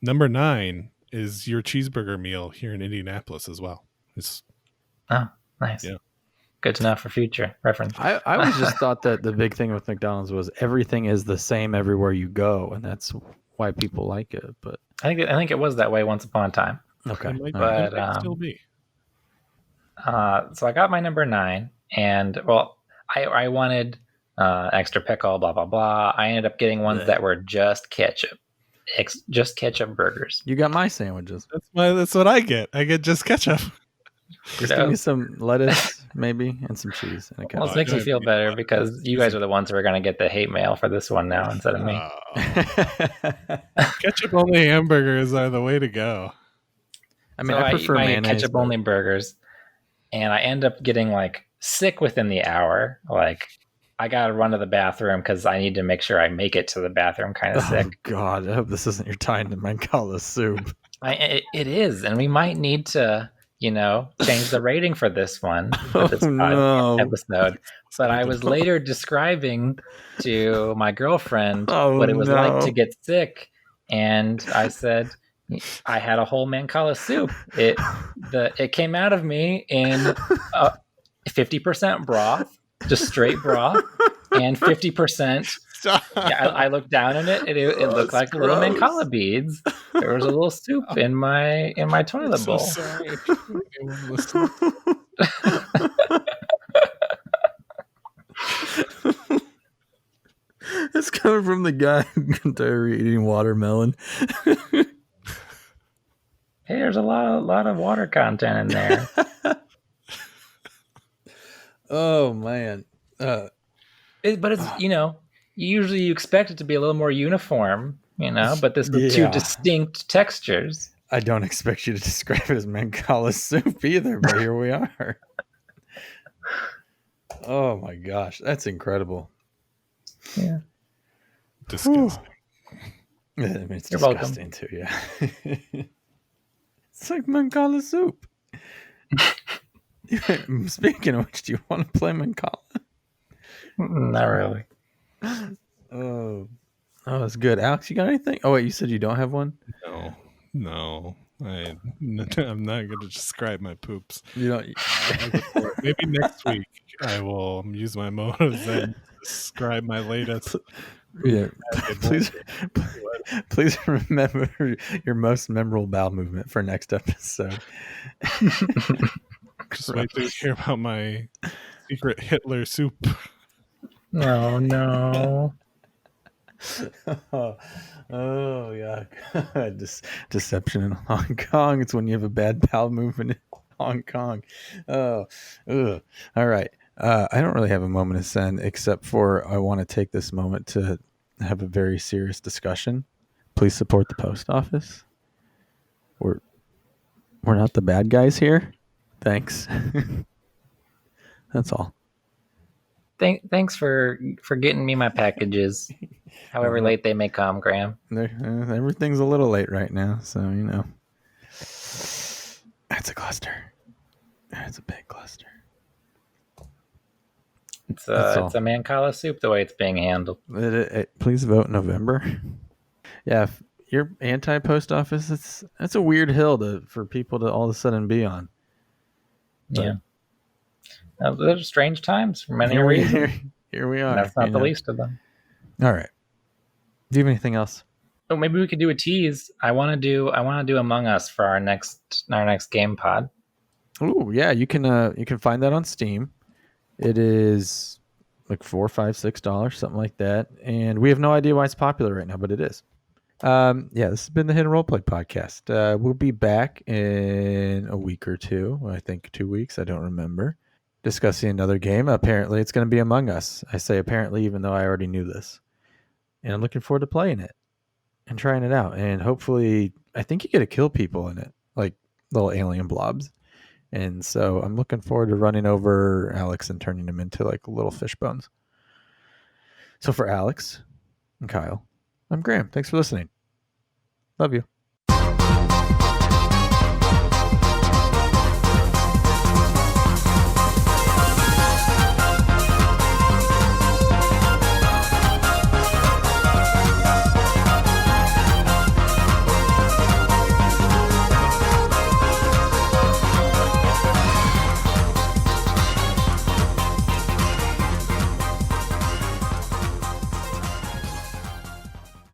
Number 9 is your cheeseburger meal here in Indianapolis as well. Oh, nice. Yeah. Good to know for future reference. I always just thought that the big thing with McDonald's was everything is the same everywhere you go, and that's why people like it. But I think it was that way once upon a time. Okay. It But still be. So I got my number 9, and well, I wanted extra pickle, blah blah blah. I ended up getting ones that were just ketchup, just ketchup burgers. You got my sandwiches. That's what I get. I get just ketchup. Just give me some lettuce, maybe, and some cheese. And Well, this makes me feel better because you guys are the ones who are going to get the hate mail for this one now instead of me. Ketchup only hamburgers are the way to go. I mean, so I prefer my mayonnaise, ketchup only burgers, and I end up getting like sick within the hour. Like I got to run to the bathroom because I need to make sure I make it to the bathroom kind of sick. God, I hope this isn't your time to Mancala soup. It is, and we might need to, change the rating for this one, for this episode. But I was later describing to my girlfriend what it was like to get sick, and I said I had a whole Mancala soup. It came out of me in 50% broth, just straight broth, and 50%. I looked down in it, and it looked like little Mancala beads. There was a little soup in my toilet bowl. So sorry. It's coming from the guy who got diarrhea eating watermelon. Hey, there's a lot of water content in there. Oh man. But it's usually you expect it to be a little more uniform, but this was 2 distinct textures. I don't expect you to describe it as Mancala soup either, but here we are. Oh my gosh, that's incredible. Yeah. Disgusting. I mean, it's You're disgusting too, yeah. It's like Mancala soup. Speaking of which, do you want to play Mancala? Not really. Oh, that's good. Alex, you got anything? Oh wait, you said you don't have one? No. I'm not going to describe my poops. You don't. Maybe next week I will use my motives and describe my latest. Yeah, please remember your most memorable bowel movement for next episode. Just wait to hear about my secret Hitler soup. Oh no. Oh yeah, deception in Hong Kong. It's when you have a bad bowel movement in Hong Kong. Oh, ugh. All right. I don't really have a moment of zen, except for I want to take this moment to have a very serious discussion. Please support the post office. We're not the bad guys here. Thanks. That's all. Thanks for getting me my packages, however late they may come, Graham. Everything's a little late right now, so you know. That's a cluster. That's a big cluster. It's a Mancala soup the way it's being handled. Please vote November. Yeah, if you're anti-post office, that's a weird hill for people to all of a sudden be on. But yeah. Those are strange times for many reasons. Here we are. And that's not the least of them. All right. Do you have anything else? Oh, maybe we could do a tease. I want to do Among Us for our next game pod. Oh yeah, you can find that on Steam. It is like $4, $5, $6, something like that, and we have no idea why it's popular right now, but it is. Yeah, this has been the Hidden Roleplay podcast. We'll be back in a week or two. I think 2 weeks. I don't remember. Discussing another game. Apparently, it's going to be Among Us. I say apparently, even though I already knew this, and I'm looking forward to playing it and trying it out. And hopefully, I think you get to kill people in it, like little alien blobs. And so I'm looking forward to running over Alex and turning him into like little fish bones. So for Alex and Kyle, I'm Graham. Thanks for listening. Love you.